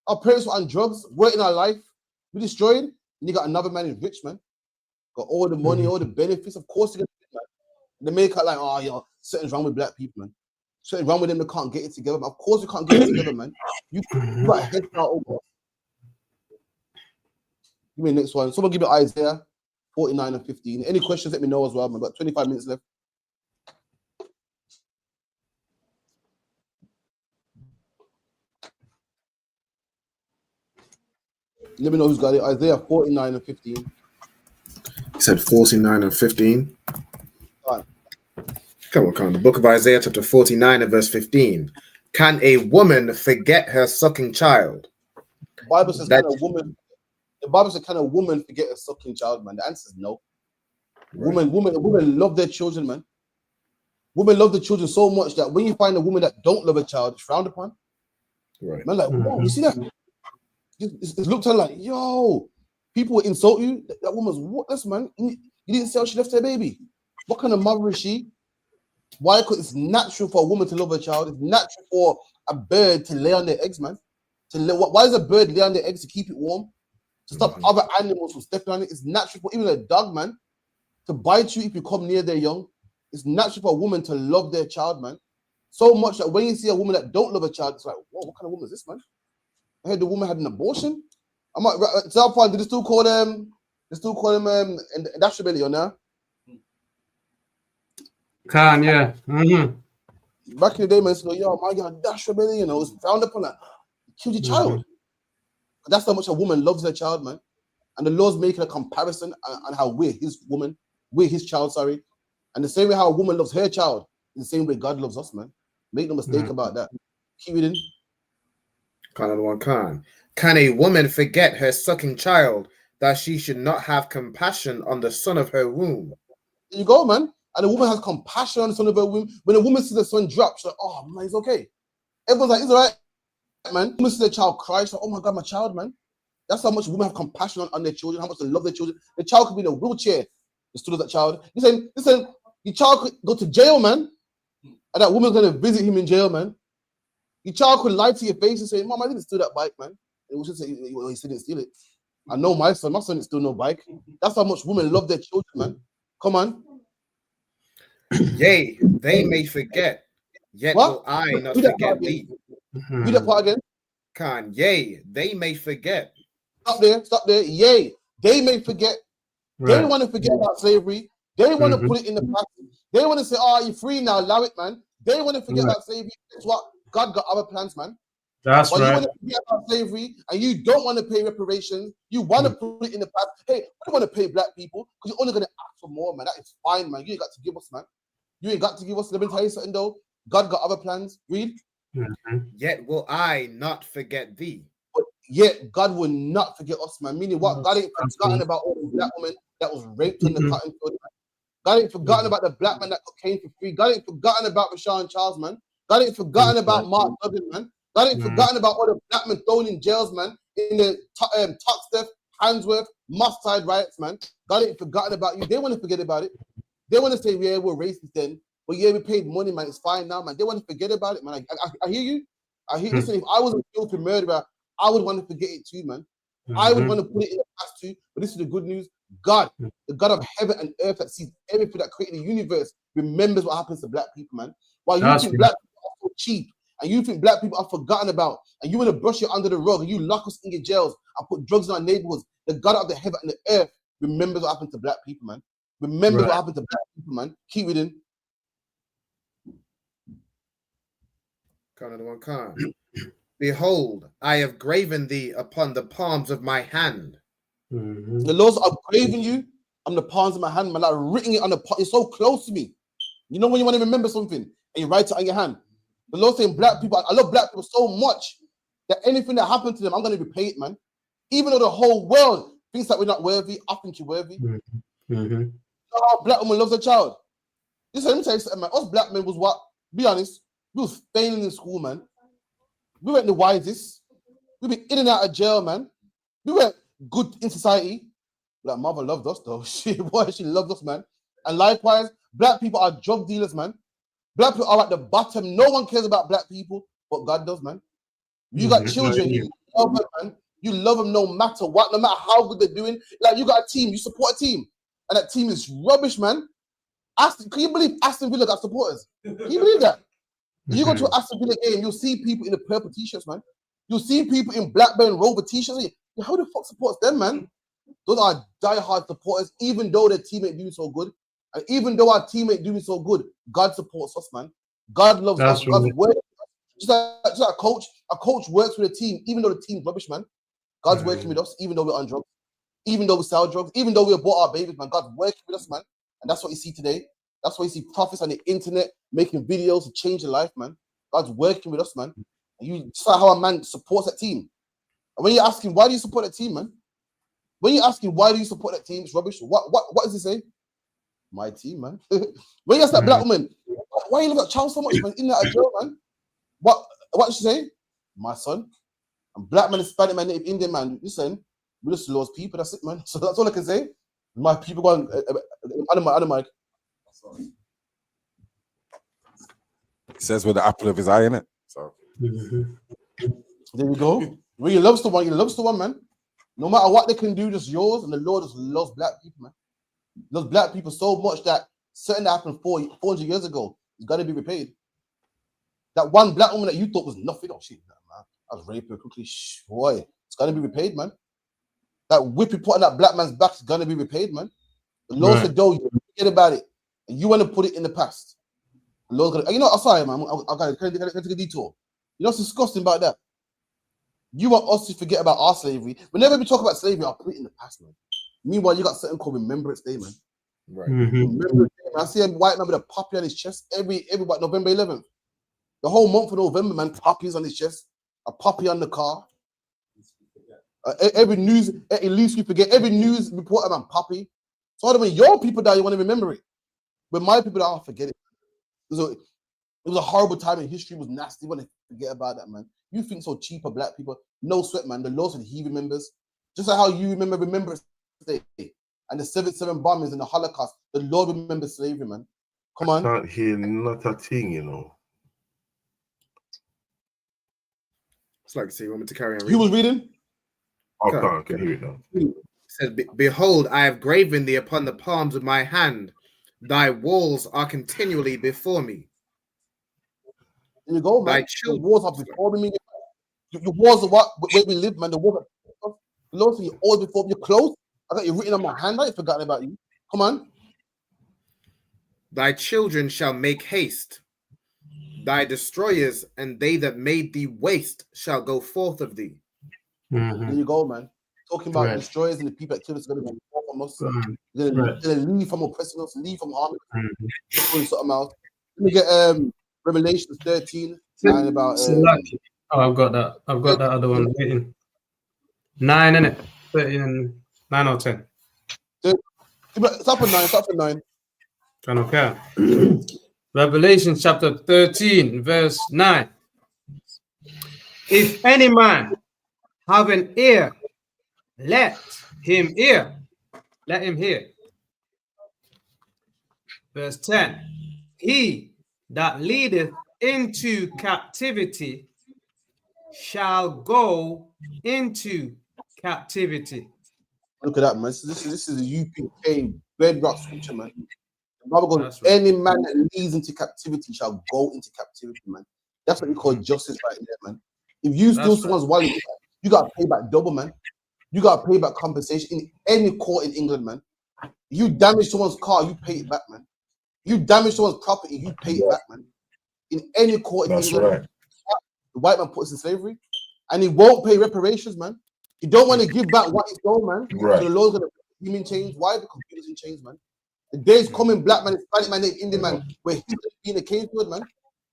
Our parents were on drugs, we're in our life. We're destroyed. And you got another man who's rich, man. Got all the money, all the benefits. Of course you're going to win, man. They make it like, oh, yo, something's wrong with black people, man. Something wrong with them, they can't get it together. But of course, we can't get it together, man. You got a head start over. Give me the next one. Someone give me Isaiah 49 and 15. Any questions, let me know as well, man. I've got 25 minutes left. Let me know who's got it. Isaiah 49 and 15. He said 49 and 15. All right. Come on. The book of Isaiah, chapter 49 and verse 15. Can a woman forget her sucking child? The Bible says, can a woman forget a sucking child, man? The answer is no. Right. Women love their children, man. Women love the children so much that when you find a woman that don't love a child, it's frowned upon. Right. Man, like, whoa, you see that? It's looked at like, yo, people will insult you. That woman's worthless, man. You didn't see how she left her baby. What kind of mother is she? Why? Because it's natural for a woman to love a child. It's natural for a bird to lay on their eggs, man. Why does a bird lay on their eggs? To keep it warm, to stop other animals from stepping on it. It's natural for even a dog, man, to bite you if you come near their young. It's natural for a woman to love their child, man. So much that when you see a woman that don't love a child, it's like, whoa, what kind of woman is this, man? I heard the woman had an abortion. I'm like, so far, did they still call them? They still call them and that's rebellion now. Khan, yeah. Back in the day, man, so yo, my God, that's rebellion. You know, it was frowned upon that. Kill your child. That's how much a woman loves her child, man. And the Lord's making a comparison on how we're his child, sorry. And the same way how a woman loves her child, the same way God loves us, man. Make no mistake about that. Keep it in. Can a woman forget her sucking child that she should not have compassion on the son of her womb? There you go, man. And a woman has compassion on the son of her womb. When a woman sees the son drop, she's like, oh, man, it's okay. Everyone's like, it's all right, man. Woman sees the child cry, she's like, oh my God, my child, man. That's how much women have compassion on their children, how much they love their children. The child could be in a wheelchair. The student, that child. Listen, your child could go to jail, man. And that woman's going to visit him in jail, man. Your child could lie to your face and say, Mom, I didn't steal that bike, man. It was just say, well, he didn't steal it. I know my son didn't steal no bike. That's how much women love their children, man. Come on. Yea, they may forget, yet will I not forget thee. Read that part again. Yea, they may forget. Stop there. Yea, they may forget. Right. They want to forget about slavery. They want to put it in the past. They want to say, oh, you're free now, allow it, man. They want to forget about slavery. That's what God got other plans, man. That's right. You want to forget about slavery and you don't want to pay reparations. You want to put it in the past. Hey, I don't want to pay black people because you're only going to ask for more, man. That is fine, man. You ain't got to give us, man. You ain't got to give us. Let me tell you something, though. God got other plans. Read. Yet will I not forget thee. But yet God will not forget us, man. Meaning what? God ain't forgotten about all the black women that was raped in the cotton field, man. God ain't forgotten about the black man that came for free. God ain't forgotten about Rashawn Charles, man. God ain't forgotten about Mark Duggan, man. God ain't forgotten about all the black men thrown in jails, man. In the Tuxteth, Handsworth, Mustard riots, man. God ain't forgotten about you. They want to forget about it. They want to say, yeah, we're racist then. But yeah, we paid money, man. It's fine now, man. They want to forget about it, man. I hear you. I hear you. Listen, if I was a guilty murderer, I would want to forget it too, man. I would want to put it in the past too. But this is the good news. God, the God of heaven and earth that sees everything that created the universe, remembers what happens to black people, man. While you think black people are so cheap and you think black people are forgotten about and you want to brush it under the rug and you lock us in your jails and put drugs in our neighborhoods, the God of the heaven and the earth remembers what happened to black people, man. Remember what happened to black people, man. Keep reading. Another one, Khan. Behold, I have graven thee upon the palms of my hand. The Lord's are graven you on the palms of my hand, man. Like written it on the palm. It's so close to me. You know when you want to remember something and you write it on your hand. The Lord saying, black people, I love black people so much that anything that happened to them, I'm going to repay it, man. Even though the whole world thinks that we're not worthy, I think you're worthy. You know how a black woman loves her child. Listen, let me tell you something, man. Us black men was what? Be honest, we was failing in school, man. We weren't the wisest. We been in and out of jail, man. We weren't good in society. Like mother loved us though. She loved us, man. And likewise, black people are drug dealers, man. Black people are at the bottom. No one cares about black people, but God does, man. You got children, you love them, man. You love them no matter what, no matter how good they're doing. Like you got a team, you support a team, and that team is rubbish, man. Can you believe Aston Villa got supporters? Can you believe that? You go to an Aston Villa game, you'll see people in the purple t-shirts, man. You'll see people in Blackburn Rover t-shirts. How the fuck supports them, man? Those are die-hard supporters, even though their team ain't doing so good. And even though our team ain't doing so good, God supports us, man. God loves us. God's work. Just like a coach works with a team, even though the team's rubbish, man. God's working with us, even though we're on drugs, even though we sell drugs, even though we abort our babies, man. God's working with us, man. And that's what you see today. That's why you see prophets on the internet making videos to change your life, man. God's working with us, man. And you just like how a man supports that team. And when you ask him, why do you support that team, man? When you ask him, why do you support that team? It's rubbish. What does he say? My team, man. When you ask that black woman, why you love that child so much, man? In that jail, man. What did she say? My son. And black man, Hispanic man, Native Indian man. Listen, we're just Lord's people. That's it, man. So that's all I can say. My people going on mic. It says with the apple of his eye in it. So there you go. When you love someone, man. No matter what they can do, just yours. And the Lord just loves black people, man. Loves black people so much that something that happened 400 years ago is gonna be repaid. That one black woman that you thought was nothing, oh shit, man, I was raped her quickly. Boy, it's gonna be repaid, man. That whip you put on that black man's back is gonna be repaid, man. The Lord said, "Though you forget about it, and you want to put it in the past." The Lord's gonna, you know, I'm sorry, man. I gotta take a detour. You know what's disgusting about that? You want us to forget about our slavery. Whenever we talk about slavery, I'll put it in the past, man. Meanwhile, you got something called Remembrance Day, man. Right. Remembrance Day, man. I see a white man with a poppy on his chest every what, November 11th. The whole month of November, man, poppies on his chest, a poppy on the car. Every news, at least we forget. Every news reporter, man, poppy. So when your people die, you want to remember it. When my people die, I'll forget it. It was a horrible time in history. It was nasty. You want to forget about that, man. You think so cheap of black people. No sweat, man. The Lord said he remembers. Just like how you remember Remembrance Day and the 7/7 bombings and the Holocaust. The Lord remembers slavery, man. Come on. I can't hear not a thing, you know. It's like to say you want me to carry on. He was reading? I can hear it now. It says, "Behold, I have graven thee upon the palms of my hand. Thy walls are continually before me." There you go, man. The walls are before me. Your walls are what where we live, man. The walls are the Lord said you're always before me. You're close. I got you written on my hand. I ain't forgotten about you. Come on. Thy children shall make haste. Thy destroyers and they that made thee waste shall go forth of thee. There you go, man. Talking about destroyers and the people that kill us are going to be from us. They're going to leave from oppressing us, leave from harming us. Doing something else. Let me get Revelation 13 and about. I've got that. I've got that other one waiting. 9, innit? 13 and 9 or 10. It's up at 9. It's up at 9. I don't care. Revelation chapter 13, verse 9. If any man have an ear, let him hear. Let him hear. Verse 10. He that leadeth into captivity shall go into captivity. Look at that, man. This is a UPK bedrock scripture, man. The Bible goes, any man that leads into captivity shall go into captivity, man. That's what we call justice right there, man. If you steal someone's wallet, you got to pay back double, man. You got to pay back compensation in any court in England, man. You damage someone's car, you pay it back, man. You damage someone's property, you pay it back, man. In any court in England. Right. the white man put us in slavery, and he won't pay reparations, man. He don't want to give back what he stole, man. Right. So the Lord's gonna put him in chains. Why? Because he was in chains, man. The day's coming, black man, Hispanic man, Native Indian man, where he's gonna be in the cane field, man.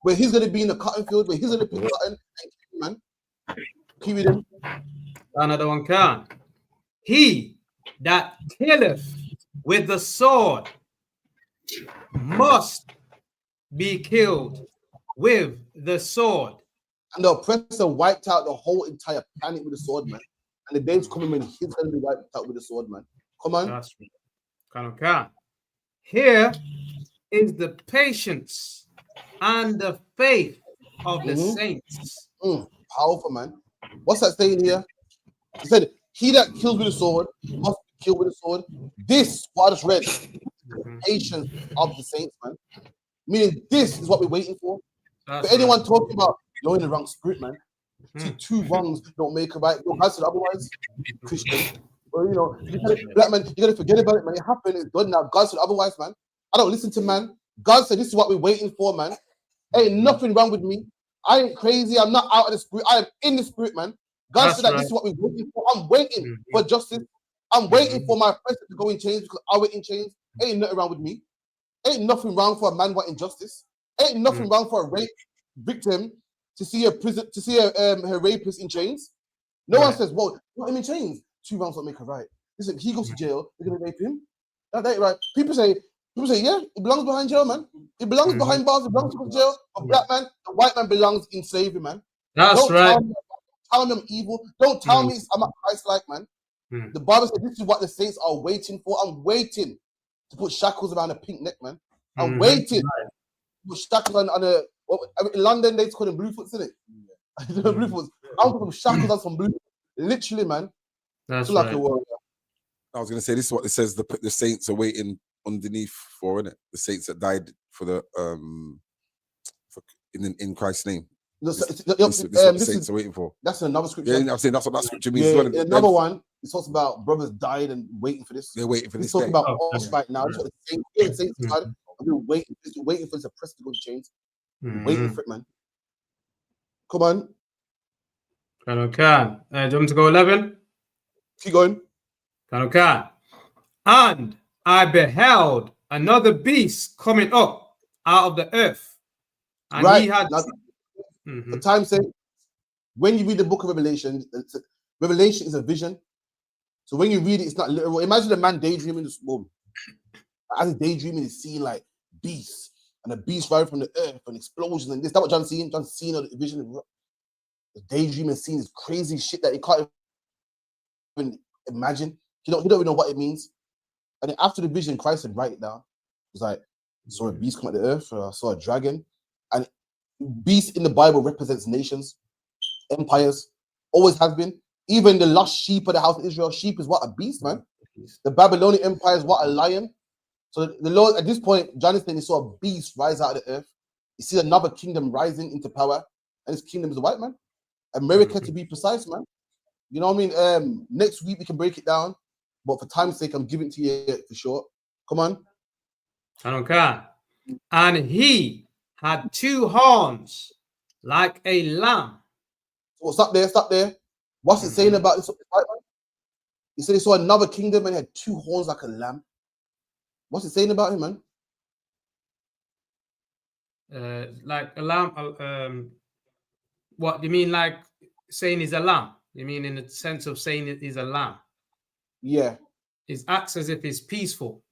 Where he's gonna be in the cotton field, where he's gonna pick cotton and keep, man. Keep with him. Another one can. He that killeth with the sword must be killed with the sword. And the oppressor wiped out the whole entire planet with the sword, man. And the day's coming when he's gonna be wiped out with the sword, man. Come on. That's right. Can. Here is the patience and the faith of the saints. Powerful, man. What's that saying here? He said, he that kills with a sword must be killed with a sword. This, what I just read, is the patience of the saints, man. Meaning this is what we're waiting for. For anyone talking about you're in the wrong spirit, man. Two wrongs don't make a right. God said otherwise, Christian. Well, you know, black man, you gotta forget about it, man. It happened, it's done now. God said otherwise, man. I don't listen to man. God said this is what we're waiting for, man. Ain't nothing wrong with me. I ain't crazy. I'm not out of the spirit. I am in the spirit, man. God said that this is what we're waiting for. I'm waiting for justice. I'm waiting for my oppressor to go in chains because I went in chains. Ain't nothing wrong with me. Ain't nothing wrong for a man wanting justice. Ain't nothing wrong for a rape victim to see her rapist in chains. No one says, "Well, put him in chains." 2 wrongs don't make a right. Listen, he goes to jail. They're gonna rape him. That ain't right. People say, yeah, it belongs behind jail, man. It belongs behind bars. It belongs to jail. A black man, the white man belongs in slavery, man. That's don't right. Tell me I'm evil. Don't tell me I'm not Christ-like, man. The Bible said this is what the saints are waiting for. I'm waiting to put shackles around a pink neck, man. I'm waiting to put shackles on a. In London, they call them Bluefoots, isn't it? Bluefoots. I'm putting shackles on some blue. Literally, man. That's like right. a warrior. I was going to say, this is what it says the saints are waiting underneath for, isn't it? The saints that died for the in Christ's name. This is what the saints are waiting for. That's another scripture. Yeah, I'm saying that's what that scripture means. Yeah, another one, it talks about brothers died and waiting for this. They're waiting for this. It's talking about us right now. That's what the saints died. We're waiting for this oppressor to go to chains. Waiting for it, man. Come on. Do you want me to go 11? Keep going. And I beheld another beast coming up out of the earth. And right. he had... Now, the time said, when you read the book of Revelation, Revelation is a vision. So when you read it, it's not literal. Imagine a man daydreaming this moment. As he's daydreaming, he's seeing like beasts and a beast rising from the earth and explosions and this. That's what John's seeing. John's seeing the vision. The daydreaming, seeing this crazy shit that he can't even imagine. He don't even know what it means. And then after the vision, Christ said, write it down. It's like, I saw a beast come at the earth, I saw a dragon. And beast in the Bible represents nations, empires, always has been. Even the lost sheep of the house of Israel, sheep is what? A beast, man. The Babylonian Empire is what? A lion. So the Lord, at this point, John is saying he saw a beast rise out of the earth. He sees another kingdom rising into power, and his kingdom is the white man. America, to be precise, man. You know what I mean? Next week we can break it down, but for time's sake, I'm giving it to you for short. Come on. And he had 2 horns like a lamb. So stop there. What's it saying about this? He said he saw another kingdom and had 2 horns like a lamb. What's it saying about him, man? Like a lamb. What do you mean? Like saying he's a lamb? You mean in the sense of saying it is a lamb? Yeah. It acts as if it's peaceful.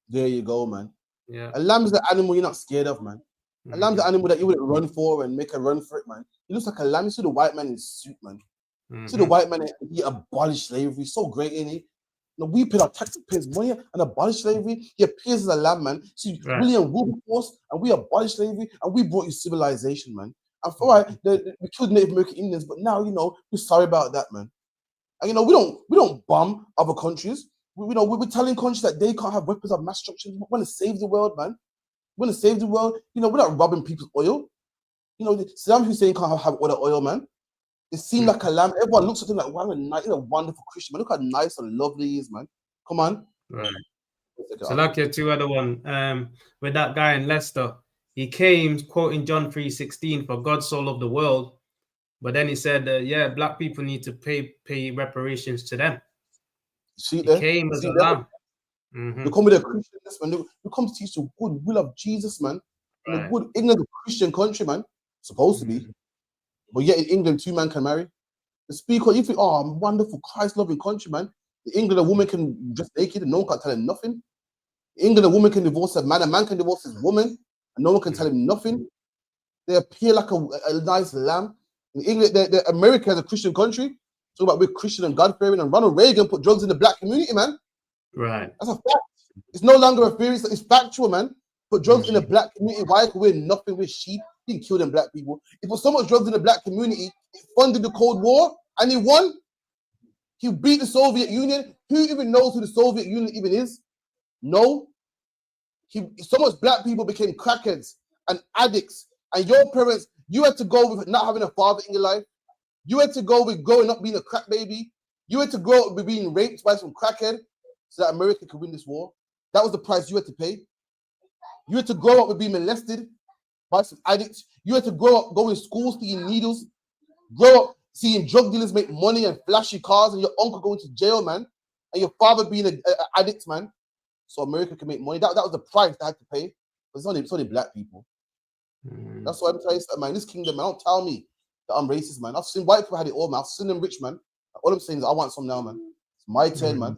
There you go, man. Yeah. A lamb is the animal you're not scared of, man. A lamb's the animal that you wouldn't run for and make a run for it, man. He looks like a lamb. You see the white man in his suit, man. See the white man, he abolished slavery. So great, ain't he? You know, we paid our taxpayers money and abolished slavery. He appears as a lamb, man. See, William Wilberforce, and we abolished slavery, and we brought you civilization, man. And for all right, we killed Native American Indians, but now, you know, we're sorry about that, man. And you know, we don't bomb other countries. We're telling countries that they can't have weapons of mass destruction. We want to save the world, man. We want to save the world. You know, we're not robbing people's oil. You know, Saddam Hussein can't have all the oil, man. It seemed like a lamb. Everyone looks at him like, wow, he's a wonderful Christian, man. Look how nice and lovely he is, man. Come on. Right. So like your 2 other one, with that guy in Leicester, he came quoting John 3:16, for God so loved the world But then he said, yeah, black people need to pay reparations to them. See He there? came as See a there? lamb. They come with a Christianness, man. They come to teach the good will of Jesus, man. In a good England, Christian country, man. Supposed to be. But yet in England, 2 men can marry. The speaker, you think, oh, I'm a wonderful, Christ-loving country, man. In England, a woman can dress naked and no one can tell him nothing. In England, a woman can divorce a man can divorce his woman, and no one can tell him nothing. They appear like a nice lamb. In England, America is a Christian country. Talk about we're Christian and God-fearing, and Ronald Reagan put drugs in the black community, man. Right. That's a fact. It's no longer a theory, it's factual, man. Put drugs in the black community. Why? Because we're nothing, we're sheep. He didn't kill them black people. It was so much drugs in the black community, it funded the Cold War, and he won. He beat the Soviet Union. Who even knows who the Soviet Union even is? No. So much black people became crackheads and addicts. And your parents, you had to go with not having a father in your life. You had to go with growing up being a crack baby. You had to grow up with being raped by some crackhead so that America could win this war. That was the price you had to pay. You had to grow up with being molested by some addicts. You had to grow up going to school stealing needles. Grow up seeing drug dealers make money and flashy cars, and your uncle going to jail, man, and your father being an addict, man. So America can make money. That was the price they had to pay. But it's only black people. That's why I'm trying to say, man, this kingdom, man, don't tell me that I'm racist, man. I've seen white people had it all, man. I've seen them rich, man. All I'm saying is I want some now, man. It's my turn, man.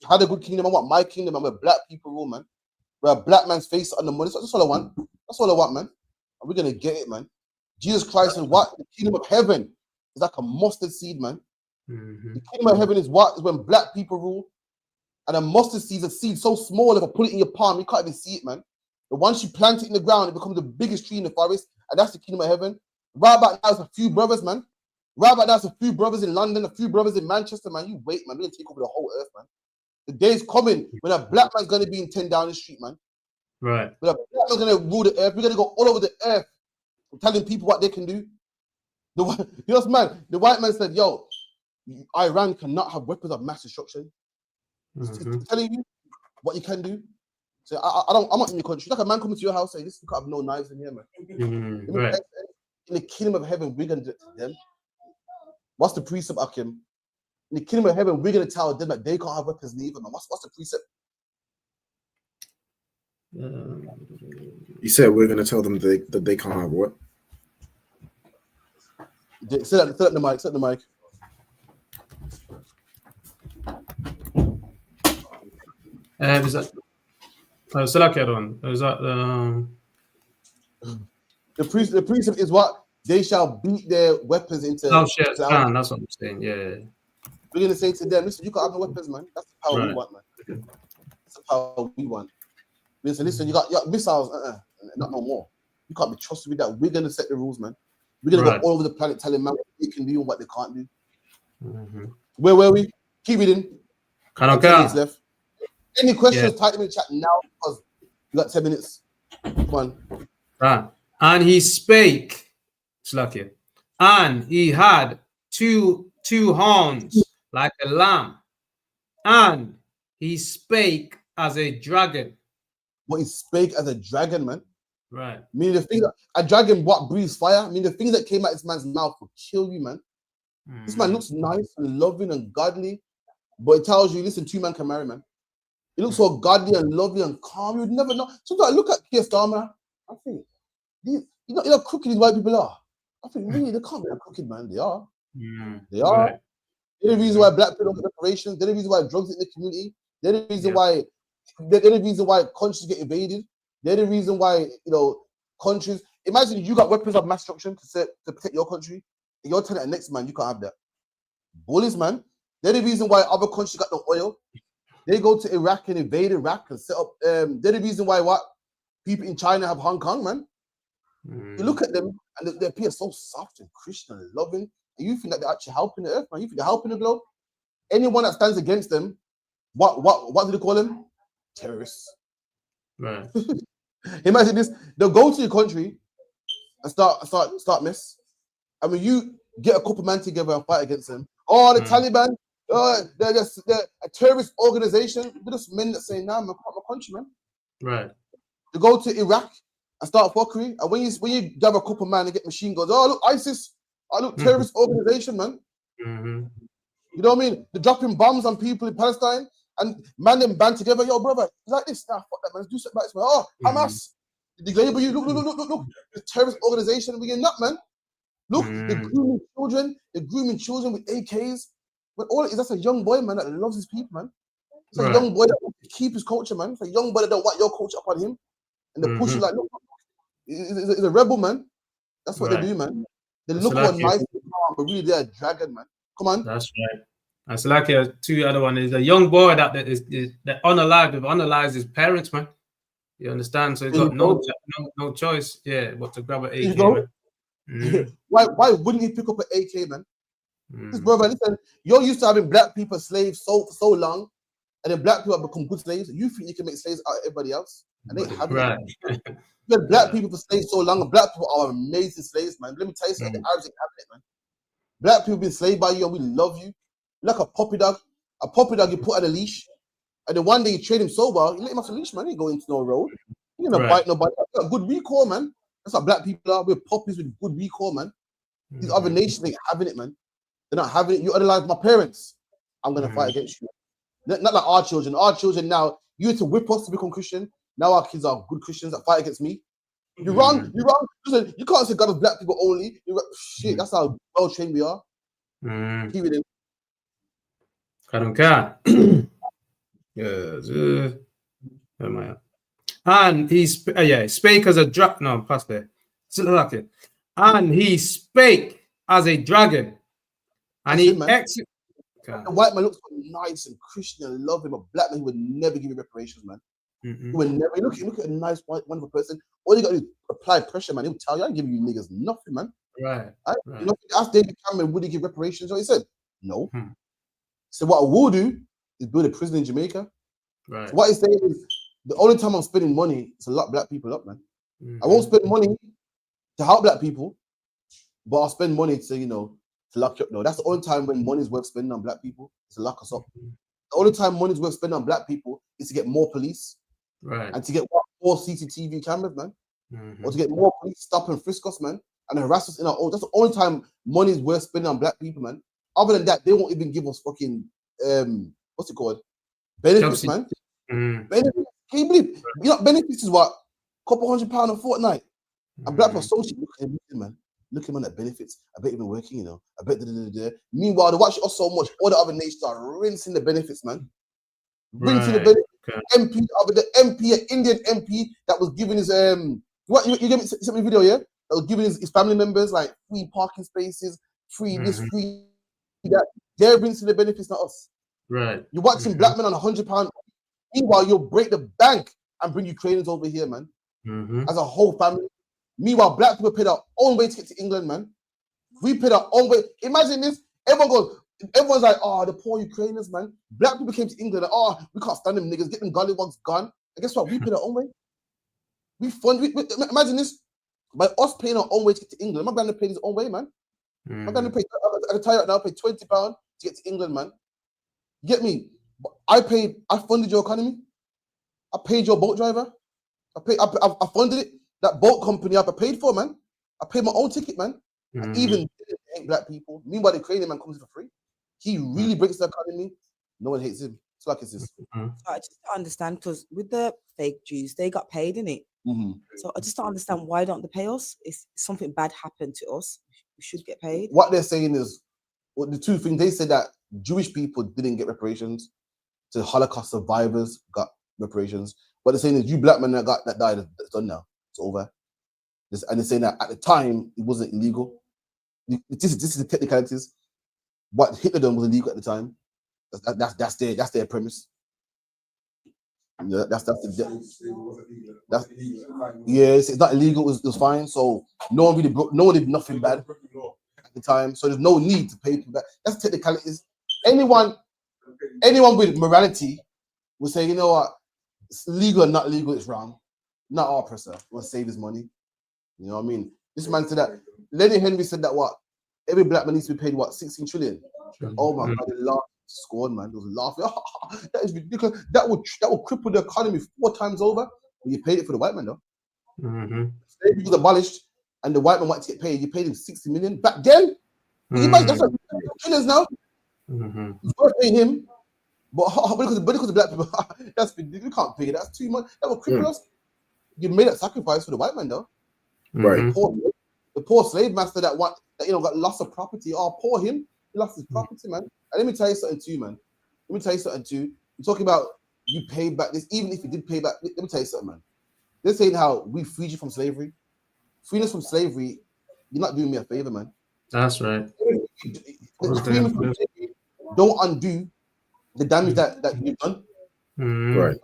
I had a good kingdom. I want my kingdom, man, where black people rule, man. Where a black man's face on the money. That's all I want. That's all I want, man. And we're going to get it, man. Jesus Christ said, what? The kingdom of heaven is like a mustard seed, man. The kingdom of heaven is what? Is when black people rule. And a mustard seed is a seed so small, if I put it in your palm, you can't even see it, man. But once you plant it in the ground, it becomes the biggest tree in the forest. And that's the kingdom of heaven. Right about now, it's a few brothers, man. Right about now, it's a few brothers in London, a few brothers in Manchester, man. You wait, man. We're going to take over the whole earth, man. The day's coming when a black man's going to be in 10 Downing Street, man. Right. When a black man's going to rule the earth, we're going to go all over the earth telling people what they can do. You know, man, the white man said, yo, Iran cannot have weapons of mass destruction. It's telling you what you can do. So I'm not in your country. Like a man coming to your house saying, "Listen, you can't have no knives in here, man." Right. In the kingdom of heaven, we're gonna do it to them. What's the precept, Akim? In the kingdom of heaven, we're gonna tell them that they can't have weapons neither, man. What's the precept? You said we're gonna tell them that they can't have what? Set up the mic. Set the mic. Is that? Salakiadon. Is that the precept is what? They shall beat their weapons into. Oh shit! That's what I'm saying. Yeah. We're gonna say to them, listen, you can't have no weapons, man. That's the power we want, man. That's the power we want. Listen, you got missiles, not no more. You can't be trusted with that. We're gonna set the rules, man. We're gonna go all over the planet telling man what they can do and what they can't do. Where were we? Keep reading. 10 minutes left. Any questions? Type them in the chat now because we got 10 minutes. Come on. Right. And he spake, Slakia, and he had two horns like a lamb, and he spake as a dragon. What he spake as a dragon, man? Right. I mean, the thing that a dragon what breathes fire. I mean, the things that came out of this man's mouth will kill you, man. This man looks nice and loving and godly, but it tells you, listen, 2 men can marry, man. He looks so godly and lovely and calm. You would never know. Sometimes I look at Keir Starmer, I think, you know how crooked these white people are. I think, really, they can't be that crooked, man. They are. They are. Right. They're the reason why black people don't get reparations. They're the reason why drugs in the community. They're the reason why. They're the reason why countries get invaded. They're the reason why countries. Imagine you got weapons of mass destruction to protect your country, and you're telling the next man you can't have that. Bullies, man. They're the reason why other countries got no oil. They go to Iraq and invade Iraq and set up. They're the reason why people in China have Hong Kong, man. You look at them and they appear so soft and Christian and loving. And you think that they're actually helping the earth, man. You think they're helping the globe. Anyone that stands against them, what do they call them? Terrorists. Right. Imagine this: they'll go to your country and start mess. I mean, you get a couple men together and fight against them. Oh, the Taliban. They're a terrorist organization. They're just men that say, "Nah, I'm my country, man." Right. To go to Iraq and start fuckery, and when you grab a couple man and get machine guns, oh look, ISIS, Oh, look, terrorist organization, man. You know what I mean? They're dropping bombs on people in Palestine, and man, them band together. Yo, brother, you like this? Nah, fuck that, man. Let's do something about this, man. Oh, Hamas. They label you. Look. The terrorist organization. We get nut, man. Look, they're grooming children. They're grooming children with AKs. But all it is, that's a young boy, man, that loves his people, man. It's a young boy that wants to keep his culture, man. It's a young boy that don't want your culture up on him. And they push you like, look, he's a rebel, man. That's what they do, man. They look all nice, but really they're a dragon, man. Come on. That's right. That's like two other one is a young boy that unalived his parents, man. You understand? So he's got no choice, but to grab an AK. Man. Why wouldn't he pick up an AK, man? This brother, listen, you're used to having black people slaves so long, and then black people have become good slaves. You think you can make slaves out of everybody else, and they haven't. Right. You had black people for slaves so long, and black people are amazing slaves, man. Let me tell you something. The Arabs ain't having it, man. Black people been enslaved by you, and we love you. Like a puppy dog. A puppy dog you put on a leash, and then one day you trade him sober, you let him off the leash, man. He ain't going into no road. He ain't gonna bite nobody. Got good recall, man. That's how black people are. We're puppies with good recall, man. These other nations ain't having it, man. They're not having it. You idolize my parents. I'm gonna fight against you. Not like our children. Our children now, you had to whip us to become Christian. Now our kids are good Christians that fight against me. You're wrong. You're wrong. Listen, you can't say God is black people only. Shit, that's how well trained we are. Keep it in. I don't care. Yes. Where am I at? And he spake as a dragon. No, past there. And he spake as a dragon. And he The white man looks nice and Christian and loving, but black man would never give you reparations, man. He would never. Look at a nice, white, wonderful person. All you got to do is apply pressure, man. He'll tell you, I ain't giving you niggas nothing, man. Right. You know, ask David Cameron, would he give reparations? What he said? No. So what I will do is build a prison in Jamaica. Right. So what he's saying is the only time I'm spending money is to lock black people up, man. I won't spend money to help black people, but I'll spend money to, to lock you up. No, that's the only time when money is worth spending on black people is to lock us up. The only time money is worth spending on black people is to get more police, right, and to get more CCTV cameras, man, or to get more police stop and frisk us, man, and harass us in our own. That's the only time money is worth spending on black people, man. Other than that, they won't even give us fucking what's it called? Benefits, man. Benefits. Can you believe? Benefits is what? Couple £100 a fortnight. And black people are so cheap. Look at him, man. Look at him on the benefits. I bet you've been working, I bet. Meanwhile, they watch us so much. All the other nations are rinsing the benefits, man. Rinsing the benefits. MP, the MP, an Indian MP that was giving his what you gave me sent me a video, yeah? That was giving his family members like free parking spaces, free this, free that. They're rinsing the benefits, not us. Right. You're watching black men on £100. Meanwhile, you'll break the bank and bring Ukrainians over here, man. As a whole family. Meanwhile, black people paid our own way to get to England, man. We paid our own way. Imagine this. Everyone's like, oh, the poor Ukrainians, man. Black people came to England, like, oh, we can't stand them niggas. Get them gollywogs gone. And guess what? We paid our own way. Imagine this. By us paying our own way to get to England, my granddad paid his own way, man. My granddad paid, I can tell you right now, I paid £20 to get to England, man. You get me? I funded your economy. I paid your boat driver. I funded it. That boat company I paid for, man. I paid my own ticket, man. And even hate black people. Meanwhile, the Ukrainian man comes in for free. He really breaks the economy. No one hates him. It's like it's this. I just don't understand, because with the fake Jews, they got paid, innit? So I just don't understand, why don't they pay us? If something bad happened to us, we should get paid. What they're saying is, the two things they said, that Jewish people didn't get reparations, so Holocaust survivors got reparations. What they're saying is, you black men that died, it's done now. It's over. And they're saying that at the time it wasn't illegal. This is the technicalities. What Hitler done was illegal at the time. That's their premise. Yeah, it's not illegal. It was fine. So no one did nothing bad at the time. So there's no need to pay people back. That's technicalities. Anyone with morality will say, you know what, it's legal or not legal, it's wrong. Not our oppressor. We'll save his money. You know what I mean? This man said that. Lenny Henry said that what? Every black man needs to be paid what? 16 trillion. Oh my God, they laughed, scored, man. They was laughing. That is ridiculous. That would cripple the economy 4 times over. But you paid it for the white man, though. Slavery was abolished, and the white man wanted to get paid. You paid him 60 million back then. That's like killers now. It's worth paying him, but because of black people, you can't pay. That's too much. That was criminals. You made that sacrifice for the white man, though. Right. The poor slave master that got loss of property. Oh, poor him. He lost his property, man. And let me tell you something too, man. You're talking about you paid back this, even if you did pay back. Let me tell you something, man. This ain't how we freed you from slavery. Freeing us from slavery, you're not doing me a favor, man. That's right. Don't undo the damage that you've done. Right.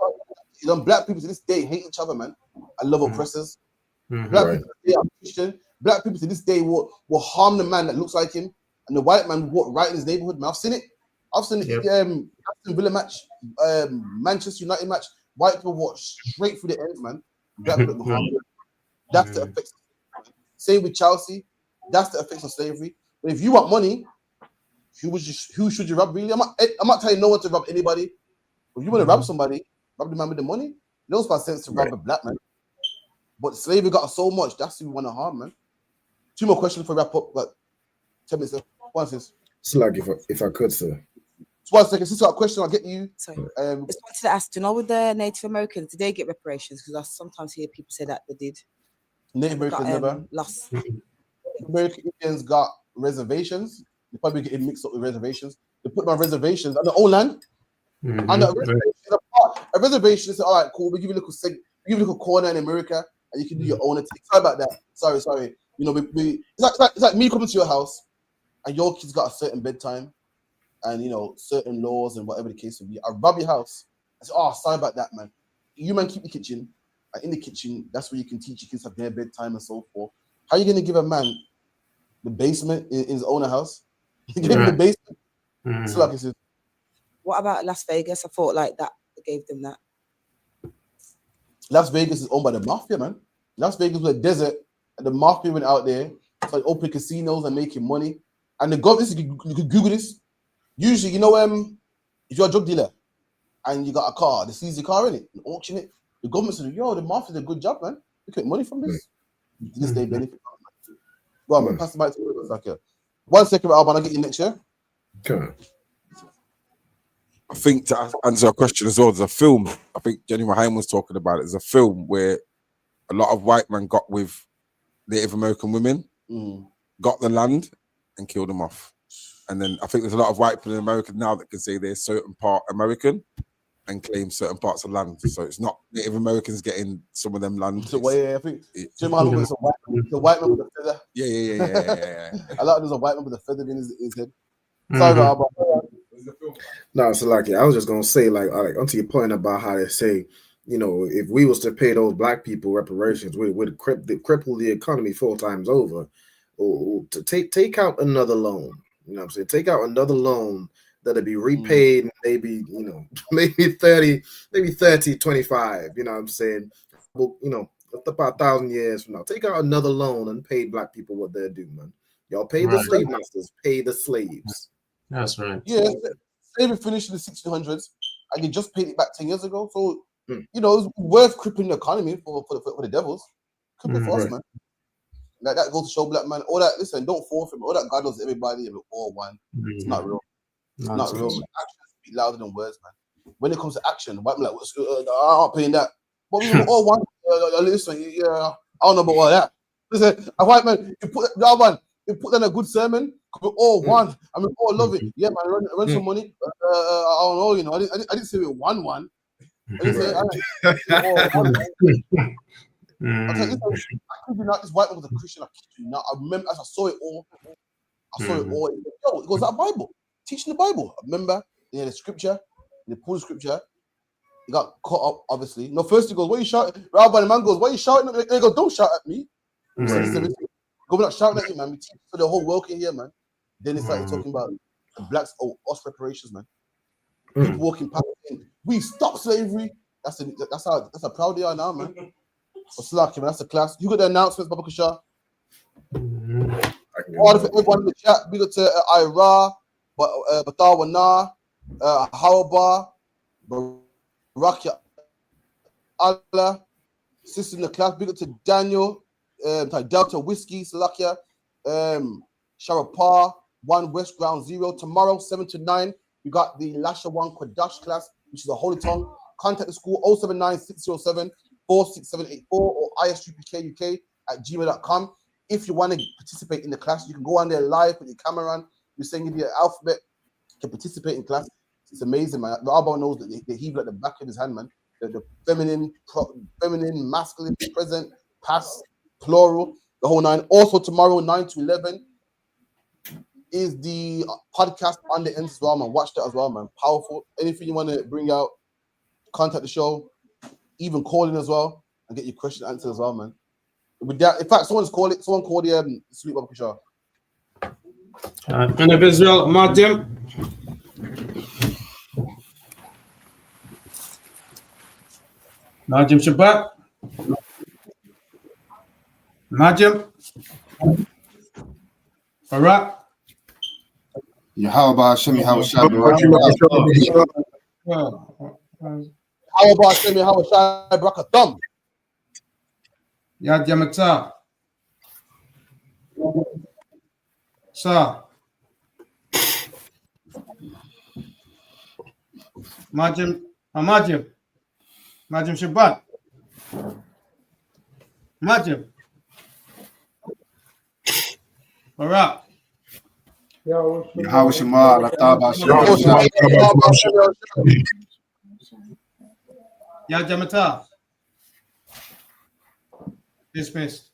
You know, black people to this day hate each other, man. I love oppressors. Black people today are Christian. Black people to this day will harm the man that looks like him, and the white man will walk right in his neighborhood. Man, I've seen it. Aston Villa match, Manchester United match. White people walk straight through the ends, man. Black people will harm them. That's the effects. Same with Chelsea. That's the effects of slavery. But if you want money, who should you rob? Really, I'm not telling no one to rob anybody. If you want to rob somebody, rob the man with the money. It doesn't make sense to rob a black man. But slavery got us so much. That's who we want to harm, man. 2 more questions before we wrap up. But 10 minutes left. One sis. It's like if I could, sir. Just 1 second. Since I got a question, I'll get you. Sorry. I just wanted to ask, do you know with the Native Americans, did they get reparations? Because I sometimes hear people say that they did. Native Americans never. Lost. American Indians got reservations. They probably getting mixed up with reservations. They put them on reservations on their own land. And a reservation is all right, cool. We give you a little corner in America, and you can do your own thing. Sorry about that. Sorry. You know, it's like me coming to your house, and your kids got a certain bedtime, and you know certain laws and whatever the case would be. I rob your house. I say, oh, sorry about that, man. You man keep the kitchen. In the kitchen, that's where you can teach your kids have their bedtime and so forth. How are you going to give a man the basement in his own house? You give him the basement. It's like it's What about Las Vegas? I thought like that gave them that. Las Vegas is owned by the mafia, man. Las Vegas was a desert, and the mafia went out there, started opening casinos and making money. And the government, you could Google this. Usually, you know, if you're a drug dealer and you got a car, they seize your car in it and auction it. The government said, "Yo, the mafia did a good job, man. We get money from this. This day benefit." Go on, man. Pass the mic to you. Okay. 1 second, Alban. I'll get you next year. Okay. I think to answer a question as well, there's a film. I think Jenny Mahaim was talking about it. There's a film where a lot of white men got with Native American women, got the land, and killed them off. And then I think there's a lot of white people in America now that can say they're certain part American and claim certain parts of land. So it's not Native Americans getting some of them land. So I think Jim Mahaim was a white man with a feather. Yeah. A lot of there's a white man with a feather in his head. Sorry, Alban. No, so like I was just gonna say, like onto your point about how they say, you know, if we was to pay those black people reparations, we would cripple the economy 4 times over. Or to take out another loan, you know what I'm saying? Take out another loan that'll be repaid maybe, you know, maybe 30, 25, you know what I'm saying? Well, you know, about 1,000 years from now, take out another loan and pay black people what they're due, man. Y'all pay the slave masters, pay the slaves. That's right. Yeah, slavery finished in the 1600s, and they just paid it back 10 years ago. So, you know, it's worth crippling the economy for the devils. Cripple for us, man. Like that goes to show black man. All that, listen, don't fall for it. All that God loves everybody, and we're all one. It's not real. It's not real. Man. Actions speak louder than words, man. When it comes to action, white man like, I'm not paying that. But we were all one. Listen, yeah, I don't know about all that. Listen, a white man, you put down a good sermon. We're all one. I mean, all love it. Yeah, man, run some money. I don't know, you know. I didn't say we're one. I didn't say we're all one. I kid you not, this white man was a Christian. I kid you not. I remember as I saw it all. Yo, it goes that Bible. Teaching the Bible. I remember the scripture, they pulled the scripture. He got caught up, obviously. No, first he goes, "What are you shouting?" Rabbi the man goes, "Why are you shouting at me?" They go, "Don't shout at me." Go, we're not shouting at you, man. We teach for the whole world can hear, man. Then they started talking about the blacks, us reparations, man. People walking past saying, "We stop slavery." That's how proud they are now, man. What's lucky, man? That's a class. You got the announcements, Baba Kasha. All for everyone in the chat. Big up to Ira, Batawana, Hawaba, Barakia, Allah, sister in the class. Big up to Daniel, Delta Whiskey, Salakia, Sharapar, 1 West Ground 0. Tomorrow, 7 to 9, we got the Lasha 1 Kodash class, which is a holy tongue. Contact the school 079-607-46784 or istupkuk@gmail.com. If you want to participate in the class, you can go on there live with your camera on. We're sending you the alphabet to participate in class. It's amazing, man. The Abba knows that the Hebrew at the back of his hand, man. The feminine, masculine, present, past, plural, the whole 9. Also tomorrow, 9 to 11, is the podcast on the end as well, man. Watch that as well, man. Powerful. Anything you want to bring out, contact the show, even call in as well and get your question answered as well, man. With that, in fact, someone called the Sweet Barbecue Show. And of Israel, Martin. Najim Shabbat. Najim. Barak. How about Shemi? How about How about Shemi? How about Brakathum? Yad Yamata. Sa. Majim Shabbat. Majim. Barak. How Shema? Yad Yamata. Dismissed.